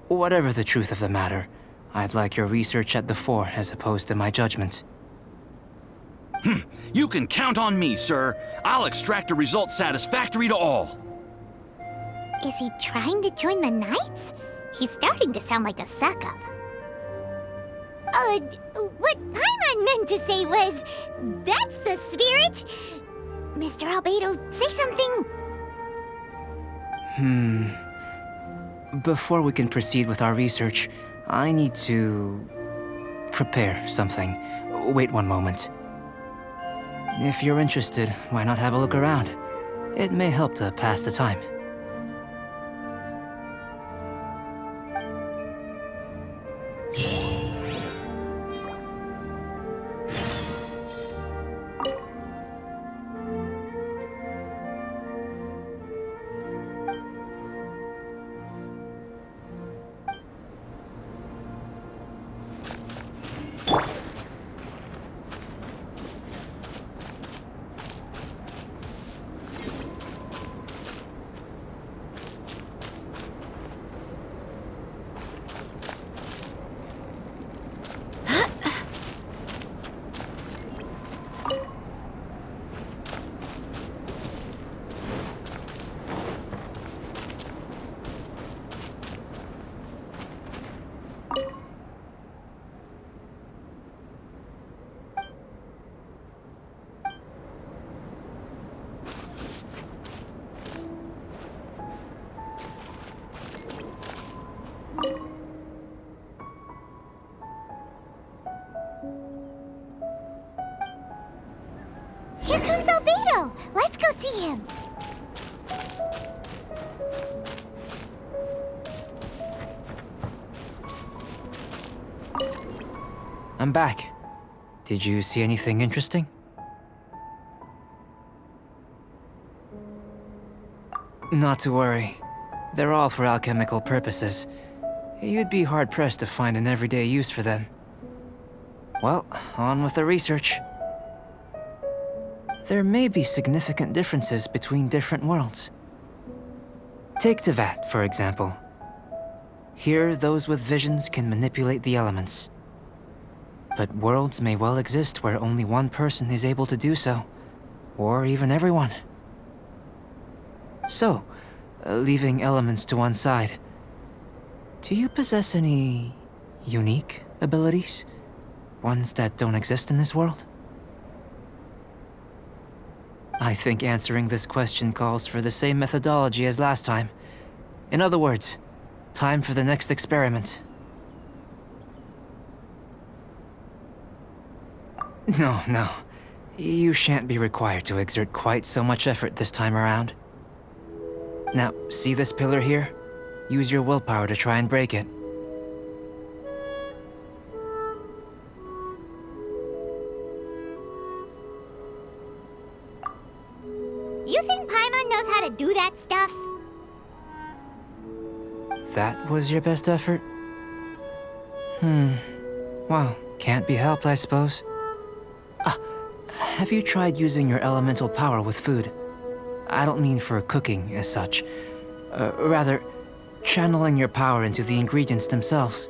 [SPEAKER 6] Whatever the truth of the matter, I'd like your research at the fore as opposed to my judgment.
[SPEAKER 8] You can count on me, sir. I'll extract a result satisfactory to all.
[SPEAKER 7] Is he trying to join the Knights? He's starting to sound like a suck-up. What Paimon meant to say was, that's the spirit. Mr. Альбедо, say something.
[SPEAKER 6] Before we can proceed with our research, I need to prepare something. Wait one moment. If you're interested, why not have a look around? It may help to pass the time.
[SPEAKER 7] Here comes Альбедо. Let's go see him.
[SPEAKER 6] I'm back. Did you see anything interesting? Not to worry. They're all for alchemical purposes. You'd be hard-pressed to find an everyday use for them. Well, on with the research. There may be significant differences between different worlds. Take Tevat, for example. Here, those with visions can manipulate the elements. but worlds may well exist where only one person is able to do so. Or even everyone. So, leaving elements to one side, do you possess any unique abilities? Ones that don't exist in this world? I think answering this question calls for the same methodology as last time. In other words, time for the next experiment. No. You shan't be required to exert quite so much effort this time around. Now, see this pillar here? Use your willpower to try and break it.
[SPEAKER 7] You think Paimon knows how to do that stuff?
[SPEAKER 6] That was your best effort? Well, can't be helped, I suppose. Have you tried using your elemental power with food? I don't mean for cooking as such. Rather, channeling your power into the ingredients themselves.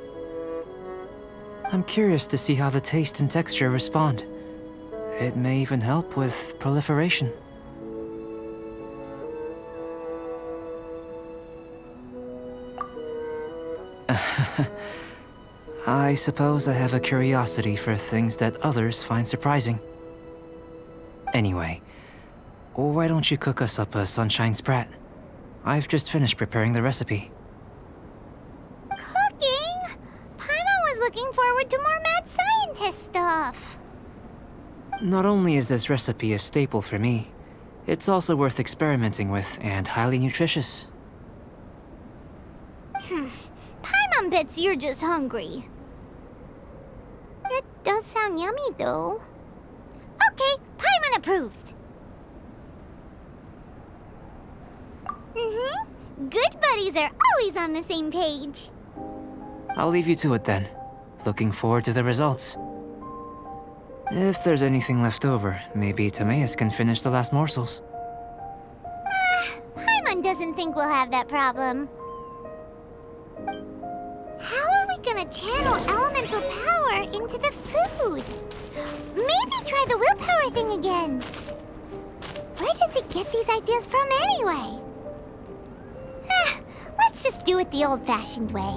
[SPEAKER 6] I'm curious to see how the taste and texture respond. It may even help with proliferation. I suppose I have a curiosity for things that others find surprising. Anyway, why don't you cook us up a sunshine sprat? I've just finished preparing the recipe.
[SPEAKER 7] Cooking? Paimon was looking forward to more mad scientist stuff.
[SPEAKER 6] Not only is this recipe a staple for me, it's also worth experimenting with and highly nutritious.
[SPEAKER 7] Paimon bets you're just hungry. It does sound yummy, though. Okay, Paimon approves. Good buddies are always on the same page.
[SPEAKER 6] I'll leave you to it then. Looking forward to the results. If there's anything left over, maybe Timaeus can finish the last morsels.
[SPEAKER 7] Paimon doesn't think we'll have that problem. How are we gonna channel elemental power into the food? Maybe try the willpower thing again. Where does it get these ideas from anyway? Let's just do it the old-fashioned way.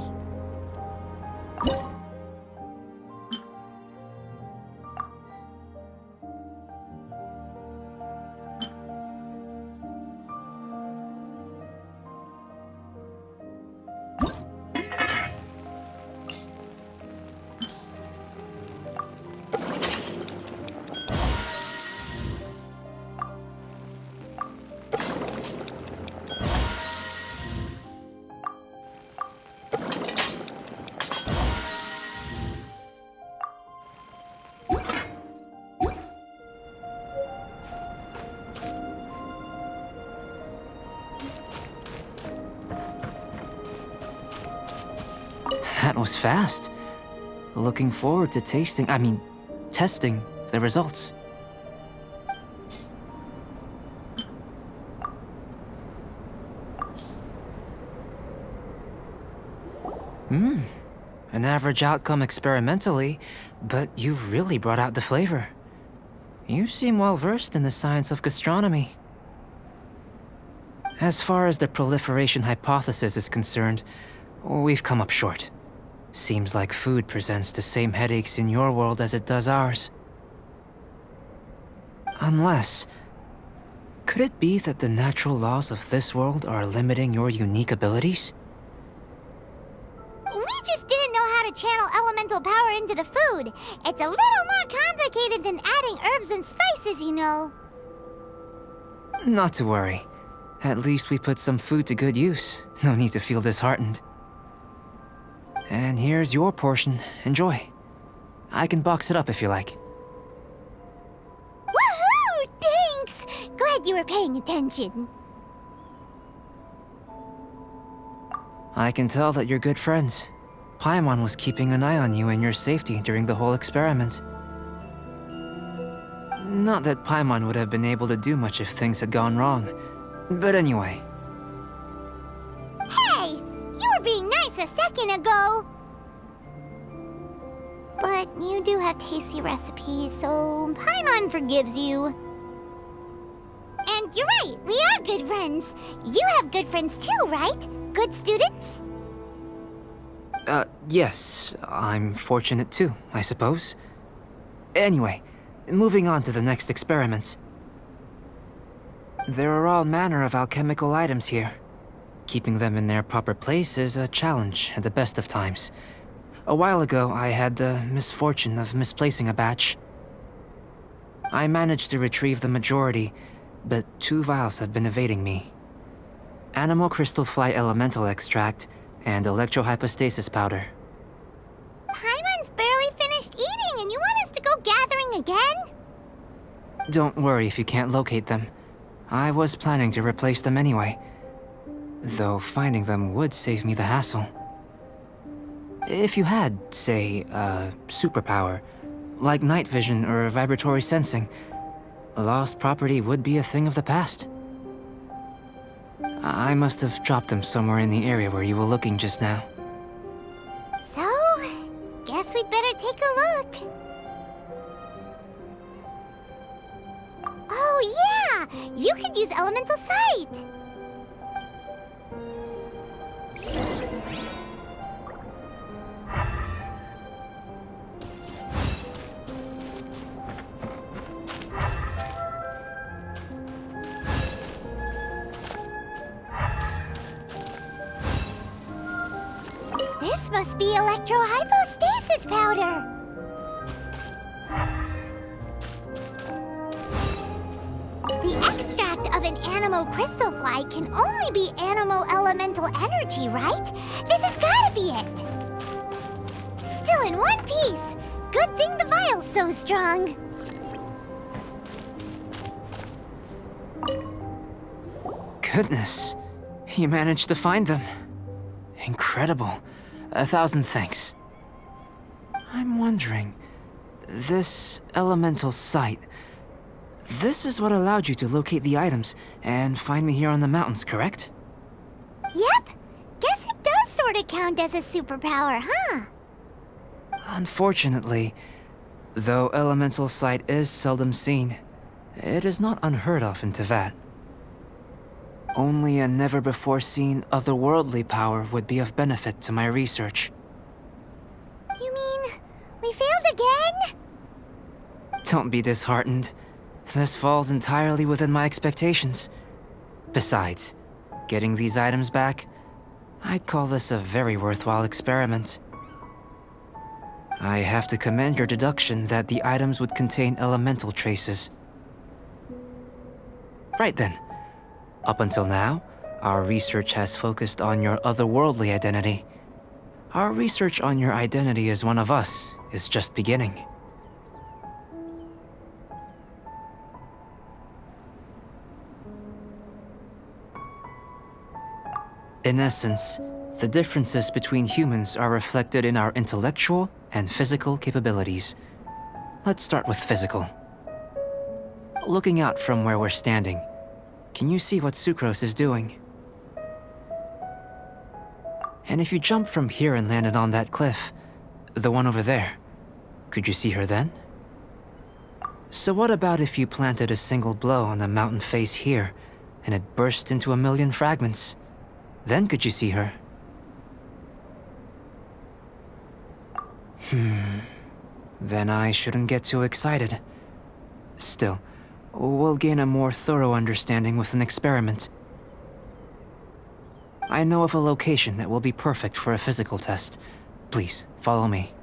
[SPEAKER 6] That was fast. Looking forward to testing the results. An average outcome experimentally, but you've really brought out the flavor. You seem well versed in the science of gastronomy. As far as the proliferation hypothesis is concerned, we've come up short. Seems like food presents the same headaches in your world as it does ours. Unless... could it be that the natural laws of this world are limiting your unique abilities?
[SPEAKER 7] We just didn't know how to channel elemental power into the food. It's a little more complicated than adding herbs and spices, you know.
[SPEAKER 6] Not to worry. At least we put some food to good use. No need to feel disheartened. And here's your portion. Enjoy. I can box it up if you like.
[SPEAKER 7] Woohoo! Thanks! Glad you were paying attention.
[SPEAKER 6] I can tell that you're good friends. Paimon was keeping an eye on you and your safety during the whole experiment. Not that Paimon would have been able to do much if things had gone wrong. But anyway.
[SPEAKER 7] Hey! You were being nice a second ago! But you do have tasty recipes, so Paimon forgives you. And you're right, we are good friends. You have good friends too, right? Good students?
[SPEAKER 6] Yes. I'm fortunate too, I suppose. Anyway, moving on to the next experiment. There are all manner of alchemical items here. Keeping them in their proper place is a challenge at the best of times. A while ago, I had the misfortune of misplacing a batch. I managed to retrieve the majority, but 2 vials have been evading me. Animal crystal fly elemental extract and electrohypostasis powder.
[SPEAKER 7] Paimon's barely finished eating and you want us to go gathering again?
[SPEAKER 6] Don't worry if you can't locate them. I was planning to replace them anyway. Though finding them would save me the hassle. If you had, say, a superpower, like night vision or vibratory sensing, lost property would be a thing of the past. I must have dropped them somewhere in the area where you were looking just now.
[SPEAKER 7] So, guess we'd better take a look. Oh yeah! You could use elemental sight! This must be electrohypostasis powder! The extract of an animo crystal fly can only be animo elemental energy, right? This has gotta be it! Still in one piece! Good thing the vial's so strong!
[SPEAKER 6] Goodness, you managed to find them. Incredible. 1,000 thanks. I'm wondering, this elemental sight, this is what allowed you to locate the items and find me here on the mountains, correct?
[SPEAKER 7] Yep! Guess it does sort of count as a superpower, huh?
[SPEAKER 6] Unfortunately, though elemental sight is seldom seen, it is not unheard of in Teyvat. Only a never-before-seen otherworldly power would be of benefit to my research.
[SPEAKER 7] You mean, we failed again?
[SPEAKER 6] Don't be disheartened. This falls entirely within my expectations. Besides, getting these items back, I'd call this a very worthwhile experiment. I have to commend your deduction that the items would contain elemental traces. Right then. Up until now, our research has focused on your otherworldly identity. Our research on your identity as one of us is just beginning. In essence, the differences between humans are reflected in our intellectual and physical capabilities. Let's start with physical. Looking out from where we're standing, can you see what Sucrose is doing? And if you jumped from here and landed on that cliff, the one over there, could you see her then? So what about if you planted a single blow on the mountain face here, and it burst into 1,000,000 fragments? Then could you see her? Then I shouldn't get too excited. Still, we'll gain a more thorough understanding with an experiment. I know of a location that will be perfect for a physical test. Please, follow me.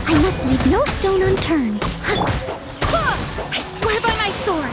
[SPEAKER 3] I must leave no stone unturned. I swear by my sword.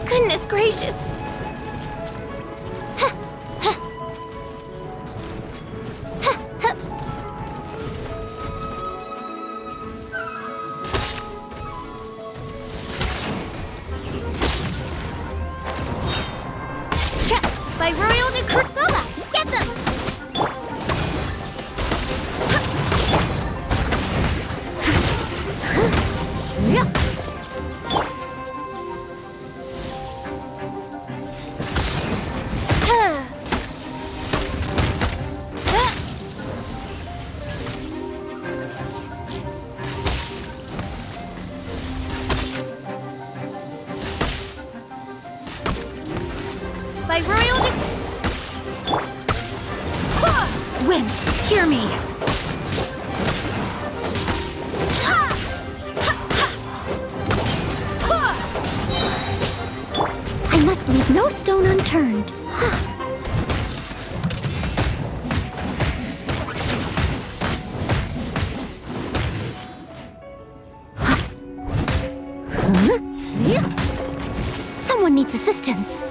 [SPEAKER 3] Goodness gracious! By royal decree, Booba, get them! By royal Wind, hear me! I must leave no stone unturned. Someone needs assistance.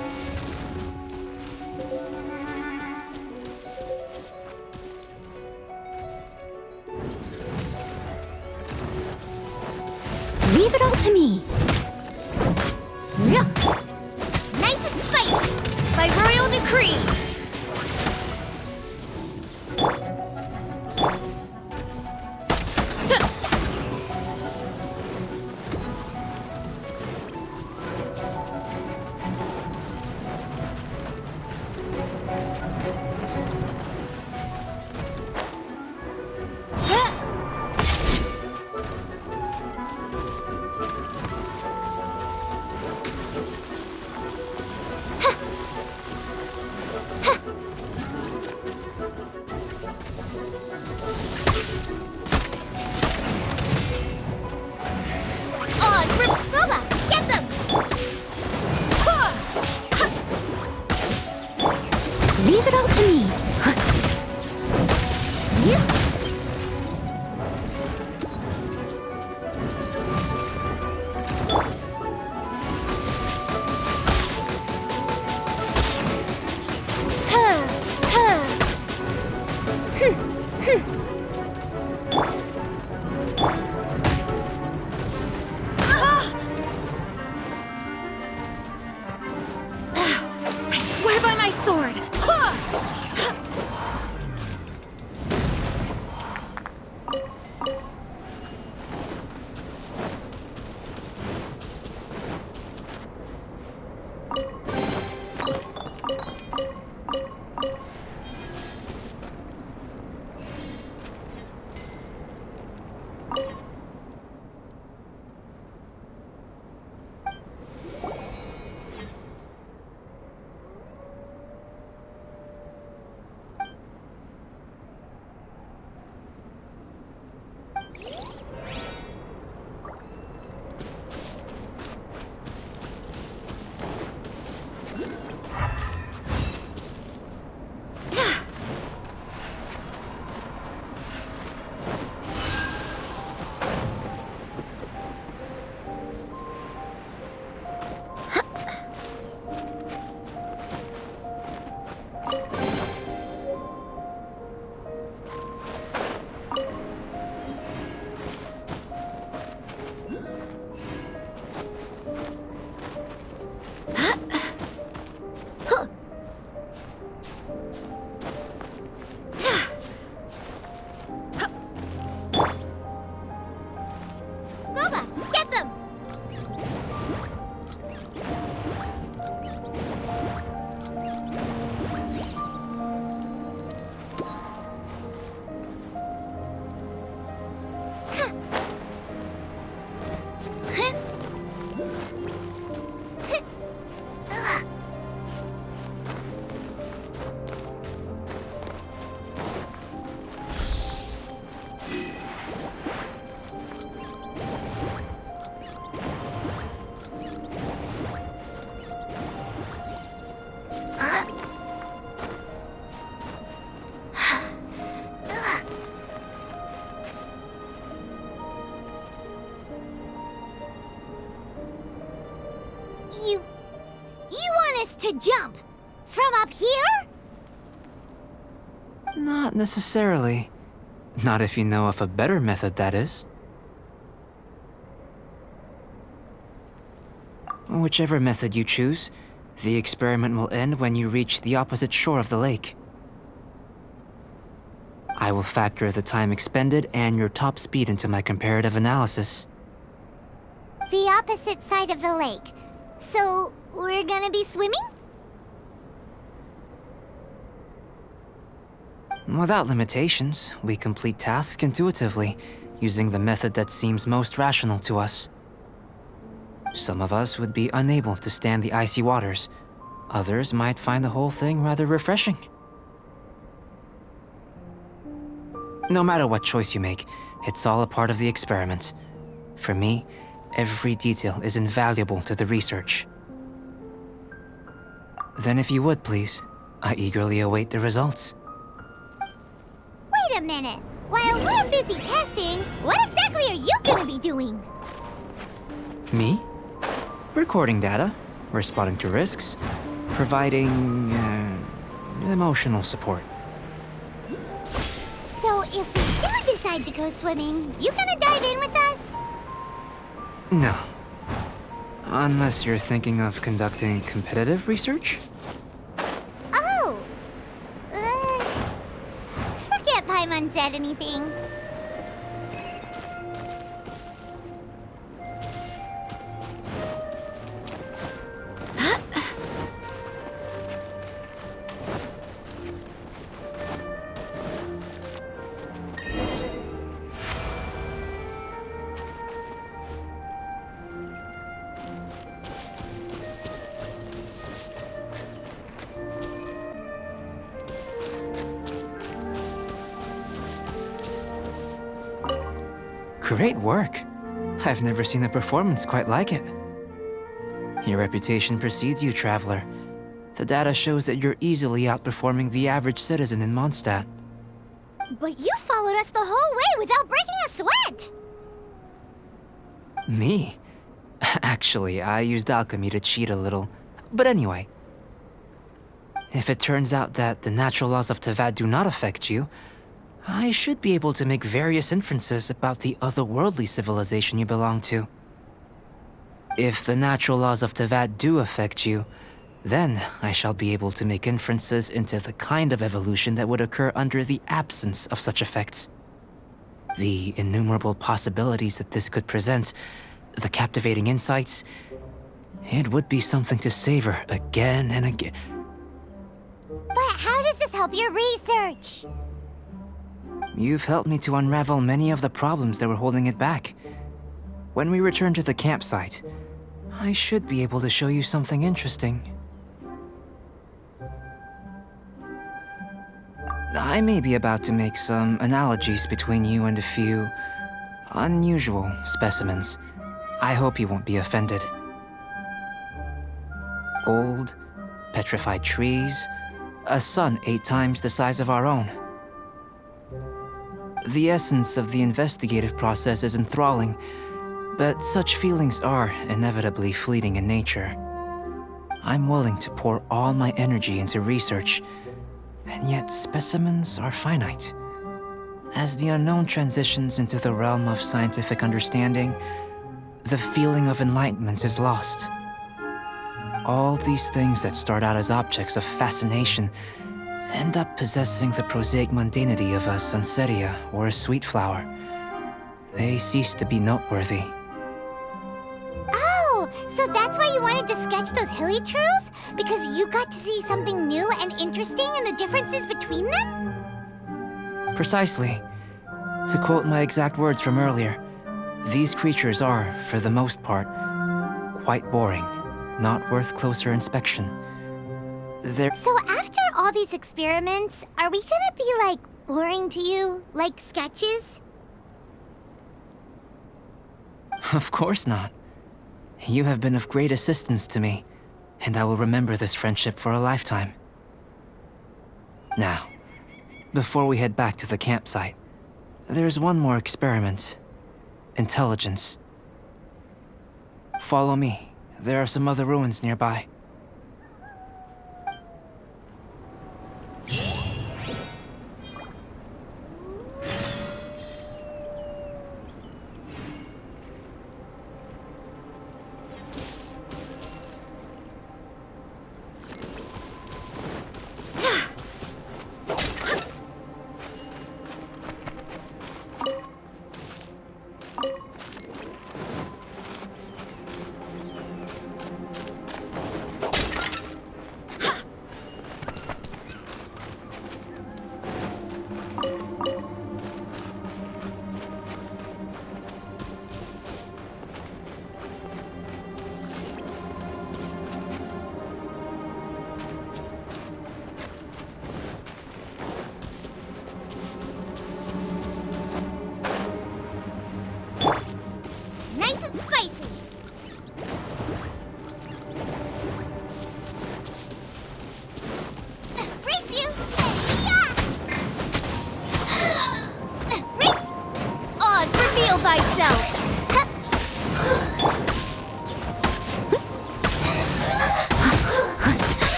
[SPEAKER 3] Leave it all to me. Nice and spicy. By royal decree. Leave it all to me. I swear by my sword.
[SPEAKER 7] to jump? From up here?
[SPEAKER 6] Not necessarily. Not if you know of a better method, that is. Whichever method you choose, the experiment will end when you reach the opposite shore of the lake. I will factor the time expended and your top speed into my comparative analysis.
[SPEAKER 7] The opposite side of the lake. So, we're gonna be swimming?
[SPEAKER 6] Without limitations, we complete tasks intuitively, using the method that seems most rational to us. Some of us would be unable to stand the icy waters. Others might find the whole thing rather refreshing. No matter what choice you make, it's all a part of the experiment. For me, every detail is invaluable to the research. Then if you would, please, I eagerly await the results.
[SPEAKER 7] Wait a minute. While we're busy testing, what exactly are you gonna be doing?
[SPEAKER 6] Me? Recording data, responding to risks, providing emotional support.
[SPEAKER 7] So if we do decide to go swimming, you gonna dive in with us?
[SPEAKER 6] No. Unless you're thinking of conducting competitive research?
[SPEAKER 7] Oh! Forget Paimon said anything.
[SPEAKER 6] Great work. I've never seen a performance quite like it. Your reputation precedes you, traveler. The data shows that you're easily outperforming the average citizen in Mondstadt.
[SPEAKER 7] But you followed us the whole way without breaking a sweat!
[SPEAKER 6] Me? Actually, I used alchemy to cheat a little. But anyway. If it turns out that the natural laws of Teyvat do not affect you, I should be able to make various inferences about the otherworldly civilization you belong to. If the natural laws of Teyvat do affect you, then I shall be able to make inferences into the kind of evolution that would occur under the absence of such effects. The innumerable possibilities that this could present, the captivating insights, it would be something to savor again and again.
[SPEAKER 7] But how does this help your research?
[SPEAKER 6] You've helped me to unravel many of the problems that were holding it back. When we return to the campsite, I should be able to show you something interesting. I may be about to make some analogies between you and a few unusual specimens. I hope you won't be offended. Gold, petrified trees, a sun 8 times the size of our own. The essence of the investigative process is enthralling, but such feelings are inevitably fleeting in nature. I'm willing to pour all my energy into research, and yet specimens are finite. As the unknown transitions into the realm of scientific understanding, the feeling of enlightenment is lost. All these things that start out as objects of fascination end up possessing the prosaic mundanity of a sunsetia or a sweet flower. They cease to be noteworthy.
[SPEAKER 7] Oh, so that's why you wanted to sketch those hilly churls? Because you got to see something new and interesting in the differences between them?
[SPEAKER 6] Precisely. To quote my exact words from earlier, these creatures are, for the most part, quite boring, not worth closer inspection.
[SPEAKER 7] So after all these experiments, are we gonna be, like, boring to you? Like sketches?
[SPEAKER 6] Of course not. You have been of great assistance to me, and I will remember this friendship for a lifetime. Now, before we head back to the campsite, there's one more experiment. Intelligence. Follow me. There are some other ruins nearby.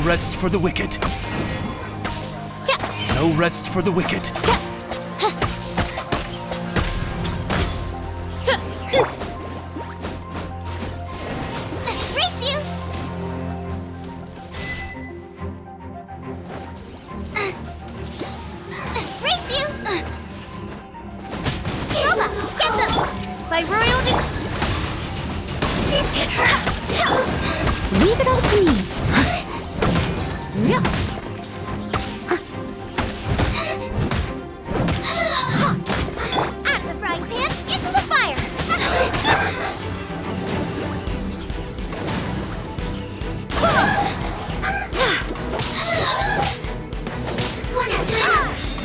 [SPEAKER 5] rest for the wicked. No rest for the wicked.
[SPEAKER 7] Race you! Race you! Roba, get them! By royal
[SPEAKER 1] Leave it all to me.
[SPEAKER 7] Out of the frying pan, into the fire!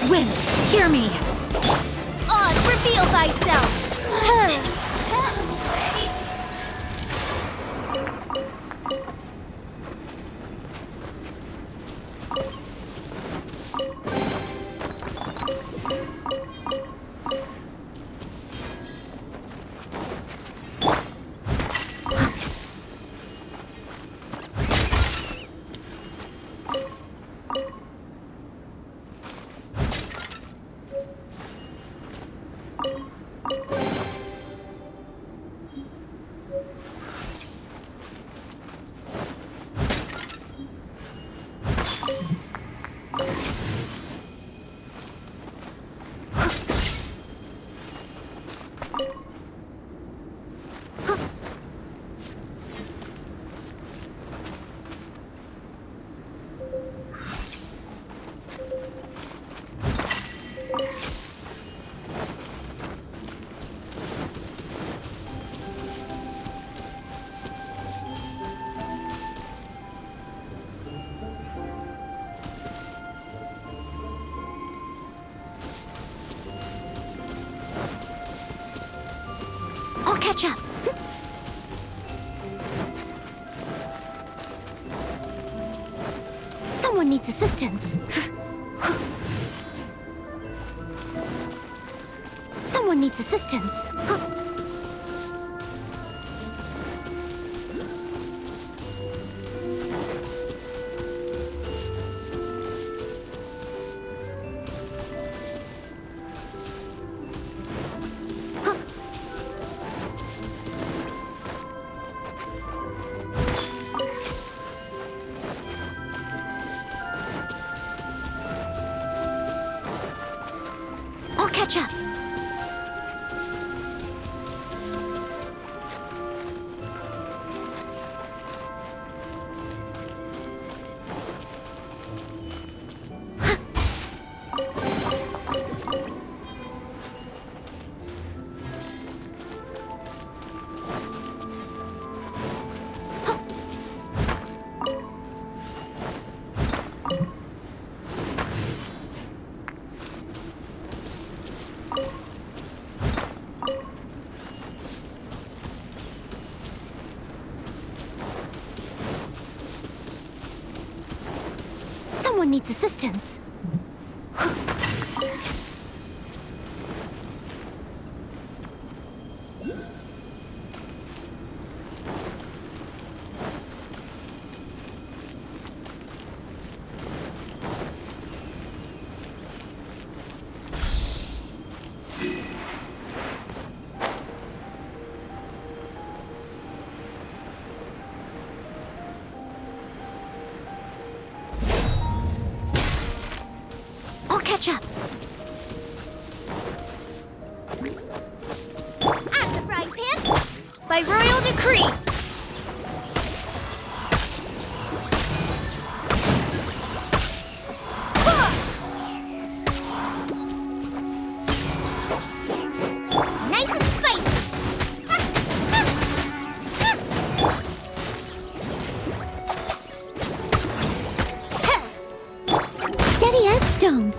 [SPEAKER 1] Wind, hear me.
[SPEAKER 7] Oz, reveal thyself!
[SPEAKER 1] I'll catch up. Someone needs assistance. Someone needs assistance. I'll catch up. Someone needs assistance. I'll catch up.
[SPEAKER 7] Out of the frying pan, by royal decree! Nice and spicy!
[SPEAKER 1] Steady as stone.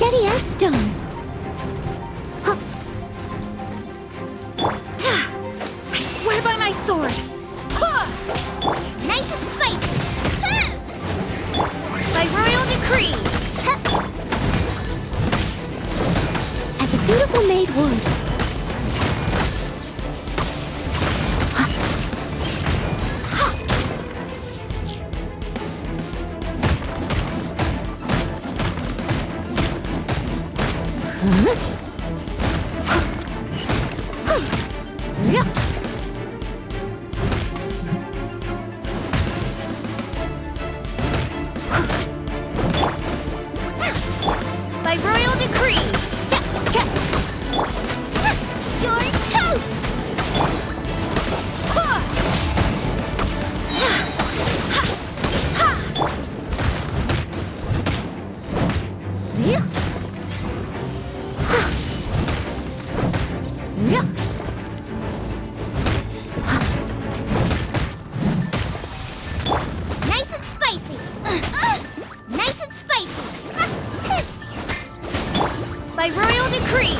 [SPEAKER 3] steady as stone. I swear by my sword.
[SPEAKER 7] Nice and spicy.
[SPEAKER 3] By royal decree. As a dutiful maid would.
[SPEAKER 7] By royal decree. You're toast. Nice and spicy. Nice and spicy.
[SPEAKER 3] By royal decree.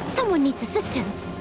[SPEAKER 3] Someone needs assistance.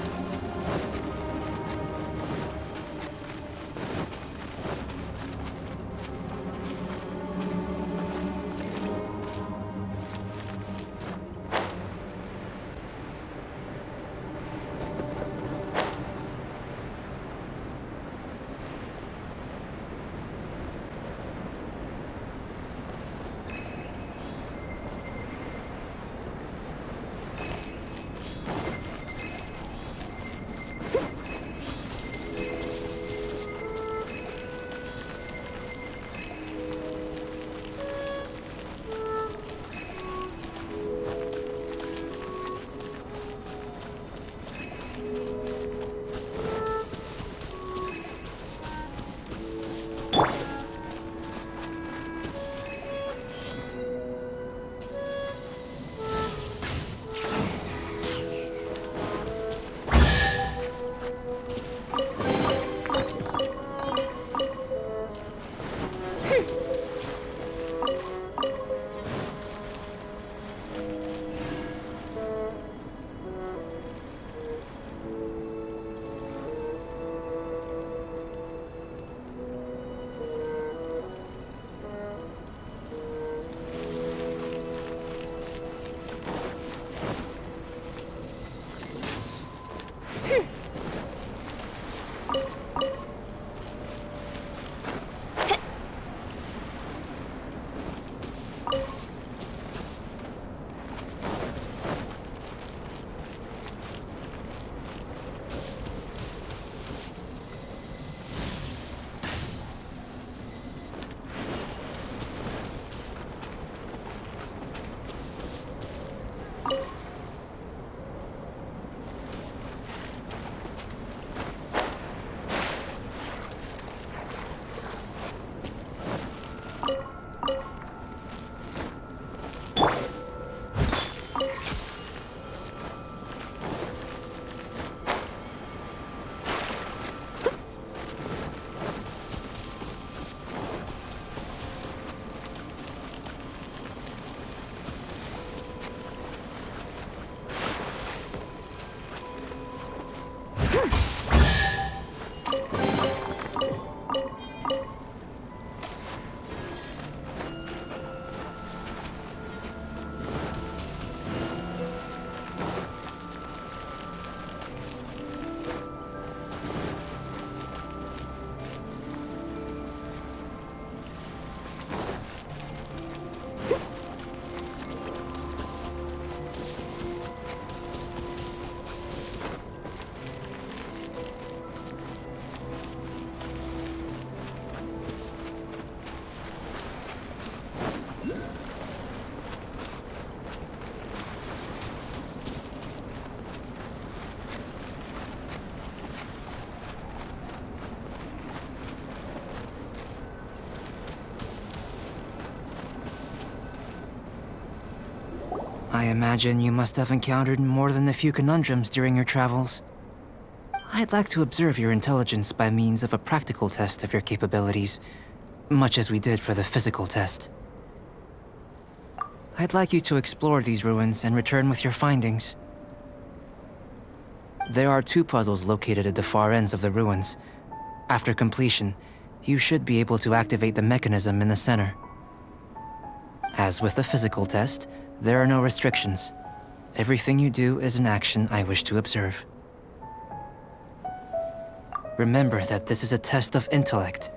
[SPEAKER 6] I imagine you must have encountered more than a few conundrums during your travels. I'd like to observe your intelligence by means of a practical test of your capabilities, much as we did for the physical test. I'd like you to explore these ruins and return with your findings. There are 2 puzzles located at the far ends of the ruins. After completion, you should be able to activate the mechanism in the center. As with the physical test, there are no restrictions. Everything you do is an action I wish to observe. Remember that this is a test of intellect,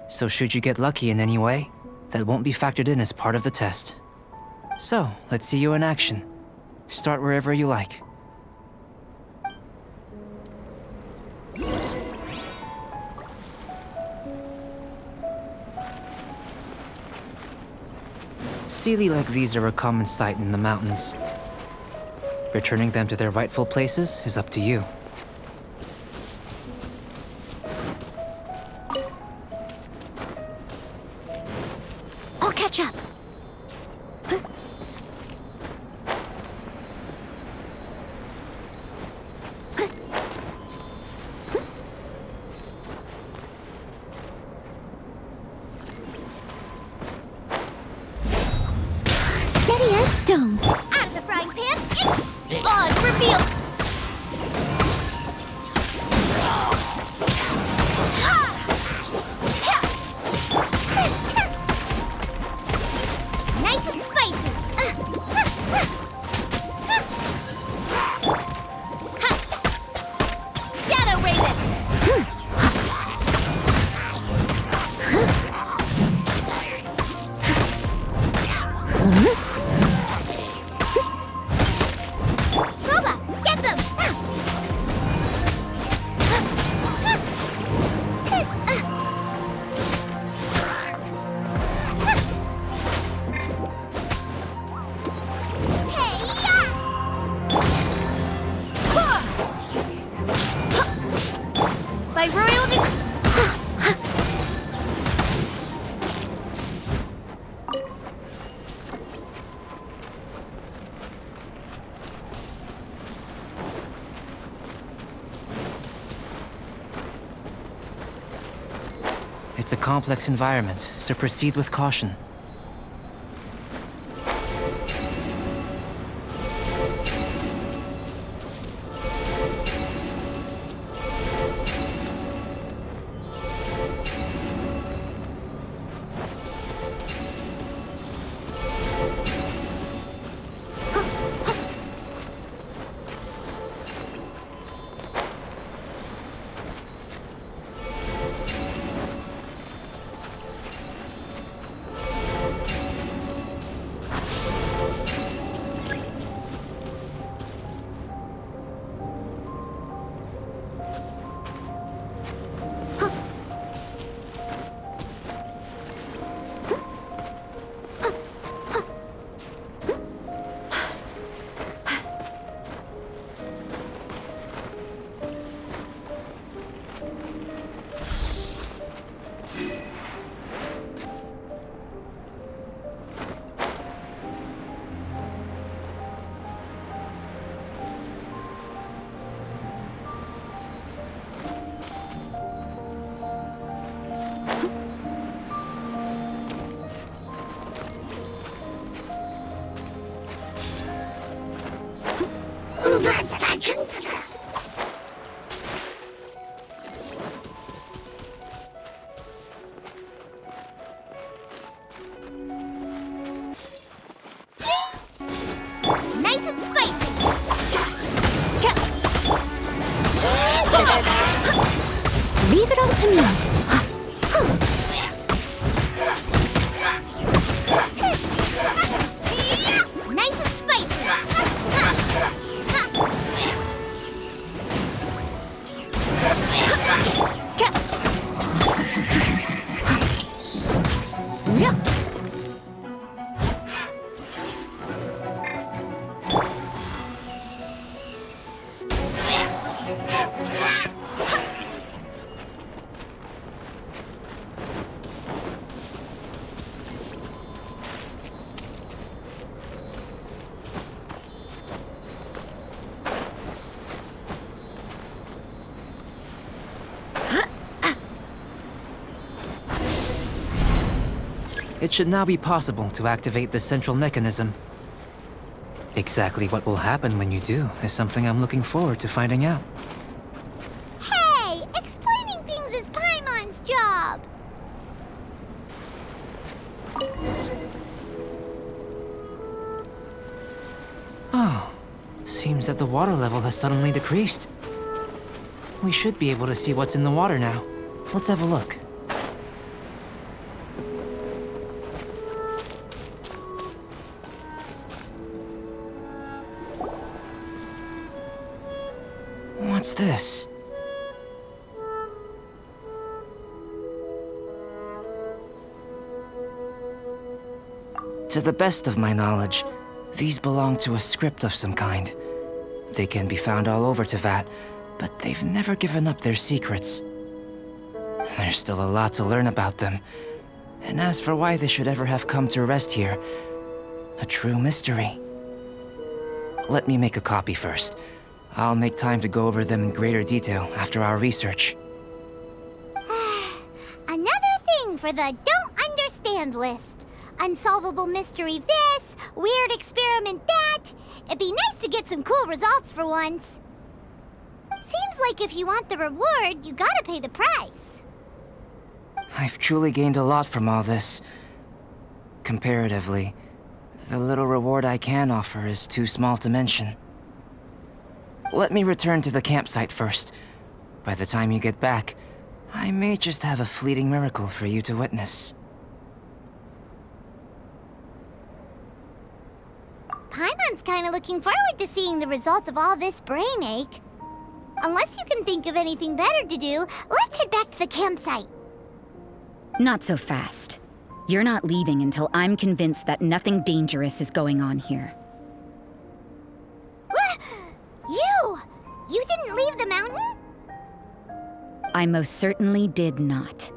[SPEAKER 6] so should you get lucky in any way, that won't be factored in as part of the test. So, let's see you in action. Start wherever you like. Sealy like these are a common sight in the mountains. Returning them to their rightful places is up to you.
[SPEAKER 3] I'll catch up. Steady as stone.
[SPEAKER 7] Out of the frying pan, it's odds revealed. Nice and spicy. Shadow Raven. Boba, get them! By royal
[SPEAKER 6] It's a complex environment, so proceed with caution. Nice and spicy.
[SPEAKER 3] Leave it all to me.
[SPEAKER 7] Nice and spicy.
[SPEAKER 6] It should now be possible to activate the central mechanism. Exactly what will happen when you do is something I'm looking forward to finding out.
[SPEAKER 7] Hey! Explaining things is Paimon's job!
[SPEAKER 6] Oh, seems that the water level has suddenly decreased. We should be able to see what's in the water now. Let's have a look. What's this? To the best of my knowledge, these belong to a script of some kind. They can be found all over Teyvat, but they've never given up their secrets. There's still a lot to learn about them. And as for why they should ever have come to rest here, a true mystery. Let me make a copy first. I'll make time to go over them in greater detail after our research.
[SPEAKER 7] Another thing for the don't understand list. Unsolvable mystery this, weird experiment that. It'd be nice to get some cool results for once. Seems like if you want the reward, you gotta pay the price.
[SPEAKER 6] I've truly gained a lot from all this. Comparatively, the little reward I can offer is too small to mention. Let me return to the campsite first. By the time you get back, I may just have a fleeting miracle for you to witness.
[SPEAKER 7] Paimon's kinda looking forward to seeing the result of all this brain ache. Unless you can think of anything better to do, let's head back to the campsite.
[SPEAKER 1] Not so fast. You're not leaving until I'm convinced that nothing dangerous is going on here.
[SPEAKER 7] You didn't leave the mountain?
[SPEAKER 1] I most certainly did not.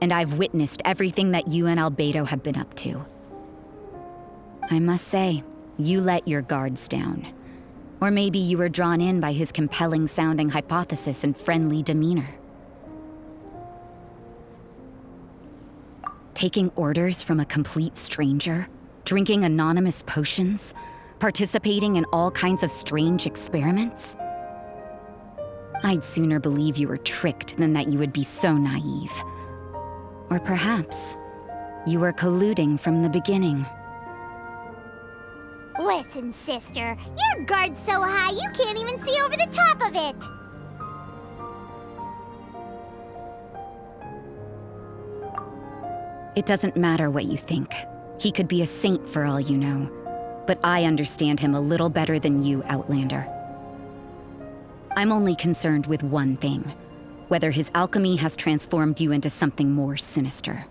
[SPEAKER 1] And I've witnessed everything that you and Альбедо have been up to. I must say, you let your guards down. Or maybe you were drawn in by his compelling-sounding hypothesis and friendly demeanor. Taking orders from a complete stranger, drinking anonymous potions, participating in all kinds of strange experiments? I'd sooner believe you were tricked than that you would be so naive. Or perhaps, you were colluding from the beginning.
[SPEAKER 7] Listen, sister, your guard's so high you can't even see over the top of it.
[SPEAKER 1] It doesn't matter what you think. He could be a saint for all you know. But I understand him a little better than you, Outlander. I'm only concerned with one thing. Whether his alchemy has transformed you into something more sinister.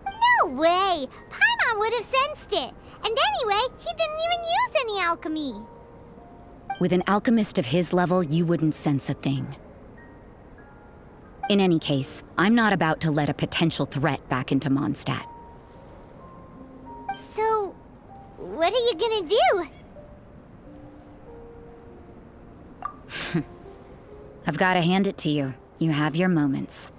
[SPEAKER 7] No way! Paimon would have sensed it. And anyway, he didn't even use any alchemy.
[SPEAKER 1] With an alchemist of his level, you wouldn't sense a thing. In any case, I'm not about to let a potential threat back into Mondstadt.
[SPEAKER 7] So, what are you gonna do?
[SPEAKER 1] I've got to hand it to you. You have your moments.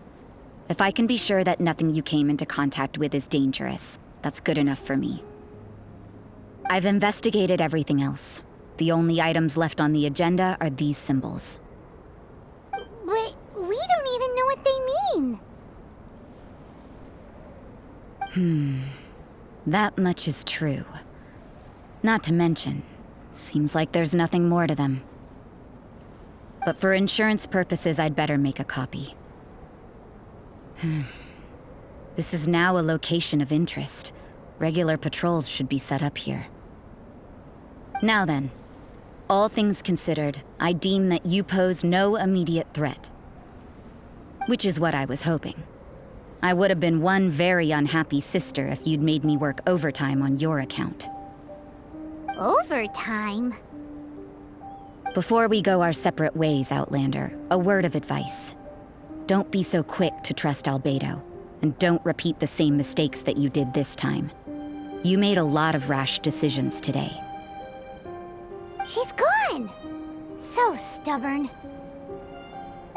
[SPEAKER 1] If I can be sure that nothing you came into contact with is dangerous, that's good enough for me. I've investigated everything else. The only items left on the agenda are these symbols.
[SPEAKER 7] But we don't even know what they mean.
[SPEAKER 1] That much is true. Not to mention, seems like there's nothing more to them. But for insurance purposes, I'd better make a copy. This is now a location of interest. Regular patrols should be set up here. Now then, all things considered, I deem that you pose no immediate threat. Which is what I was hoping. I would have been one very unhappy sister if you'd made me work overtime on your account.
[SPEAKER 7] Overtime?
[SPEAKER 1] Before we go our separate ways, Outlander, a word of advice. Don't be so quick to trust Альбедо, and don't repeat the same mistakes that you did this time. You made a lot of rash decisions today.
[SPEAKER 7] She's gone! So stubborn.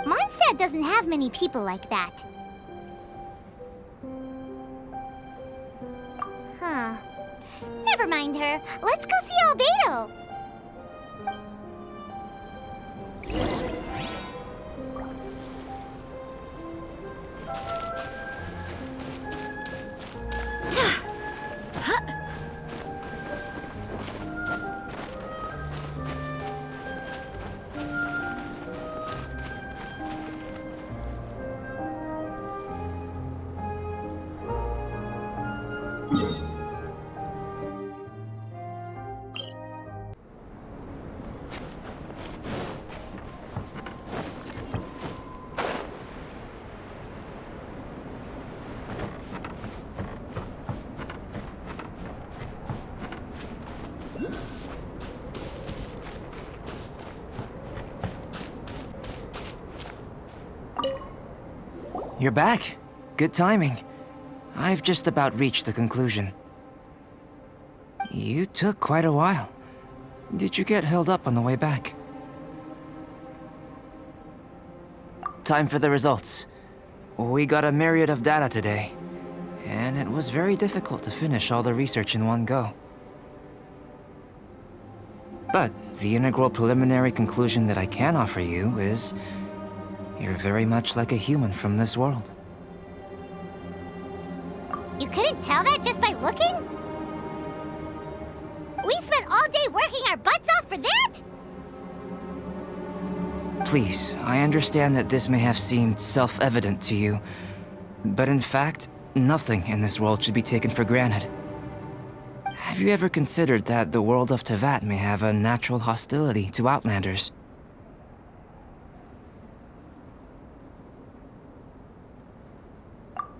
[SPEAKER 7] Mondstadt doesn't have many people like that. Huh. Never mind her. Let's go see Albedo.
[SPEAKER 6] You're back. Good timing. I've just about reached the conclusion. You took quite a while. Did you get held up on the way back? Time for the results. We got a myriad of data today, and it was very difficult to finish all the research in one go. But the integral preliminary conclusion that I can offer you is you're very much like a human from this world.
[SPEAKER 7] You couldn't tell that just by looking? We spent all day working our butts off for that?
[SPEAKER 6] Please, I understand that this may have seemed self-evident to you, but in fact, nothing in this world should be taken for granted. Have you ever considered that the world of Teyvat may have a natural hostility to Outlanders?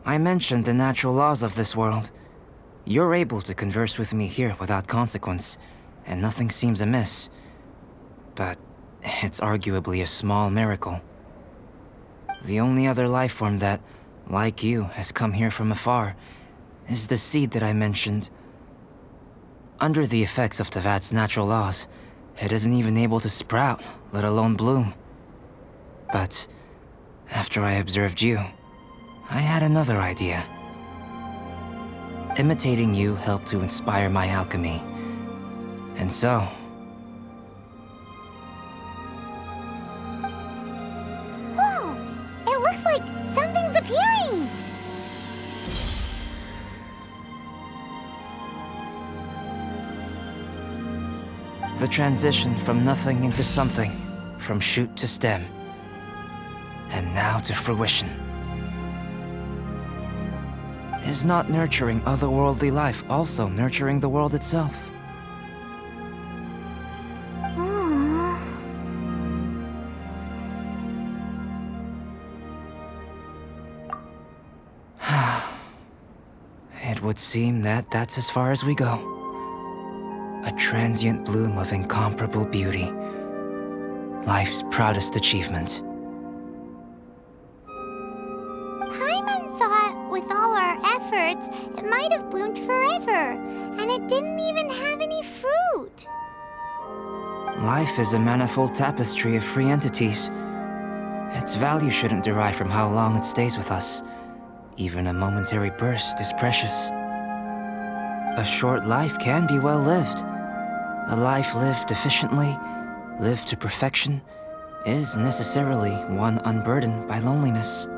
[SPEAKER 6] I mentioned the natural laws of this world. You're able to converse with me here without consequence, and nothing seems amiss. But it's arguably a small miracle. The only other life form that, like you, has come here from afar is the seed that I mentioned. Under the effects of Teyvat's natural laws, it isn't even able to sprout, let alone bloom. But after I observed you, I had another idea. Imitating you helped to inspire my alchemy. And so...
[SPEAKER 7] Whoa! It looks like something's appearing!
[SPEAKER 6] The transition from nothing into something, from shoot to stem, and now to fruition. Is not nurturing otherworldly life also nurturing the world itself? It would seem that that's as far as we go. A transient bloom of incomparable beauty. Life's proudest achievement.
[SPEAKER 7] Paimon thought with all our efforts, it might have bloomed forever, and it didn't even have any fruit.
[SPEAKER 6] Life is a manifold tapestry of free entities. Its value shouldn't derive from how long it stays with us. Even a momentary burst is precious. A short life can be well lived. A life lived efficiently, lived to perfection, is necessarily one unburdened by loneliness.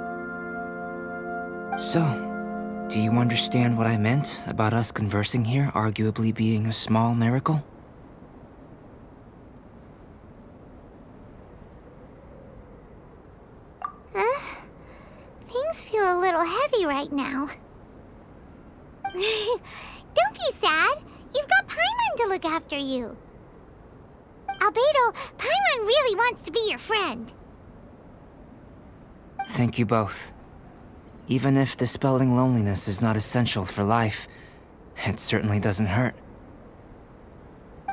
[SPEAKER 6] So, do you understand what I meant about us conversing here arguably being a small miracle?
[SPEAKER 7] Things feel a little heavy right now. Don't be sad. You've got Paimon to look after you. Albedo, Paimon really wants to be your friend.
[SPEAKER 6] Thank you both. Even if dispelling loneliness is not essential for life, it certainly doesn't hurt.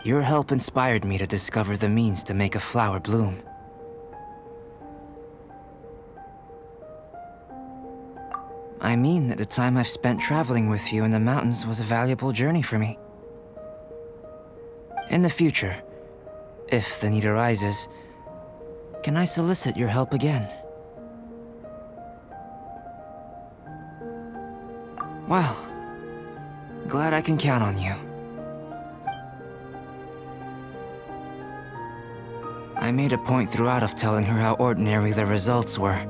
[SPEAKER 6] Your help inspired me to discover the means to make a flower bloom. I mean that the time I've spent traveling with you in the mountains was a valuable journey for me. In the future, if the need arises, can I solicit your help again? Well, Glad I can count on you. I made a point throughout of telling her how ordinary the results were.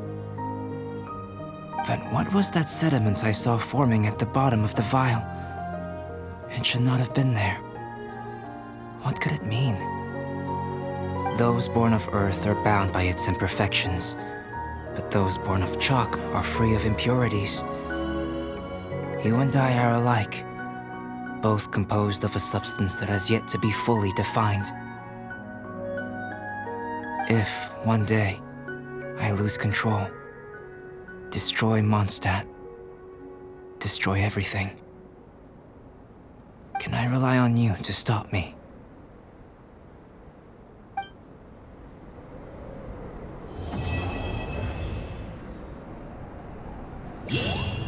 [SPEAKER 6] But what was that sediment I saw forming at the bottom of the vial? It should not have been there. What could it mean? Those born of Earth are bound by its imperfections, but those born of chalk are free of impurities. You and I are alike, both composed of a substance that has yet to be fully defined. If, one day, I lose control, destroy Mondstadt, destroy everything, can I rely on you to stop me?
[SPEAKER 4] Yeah.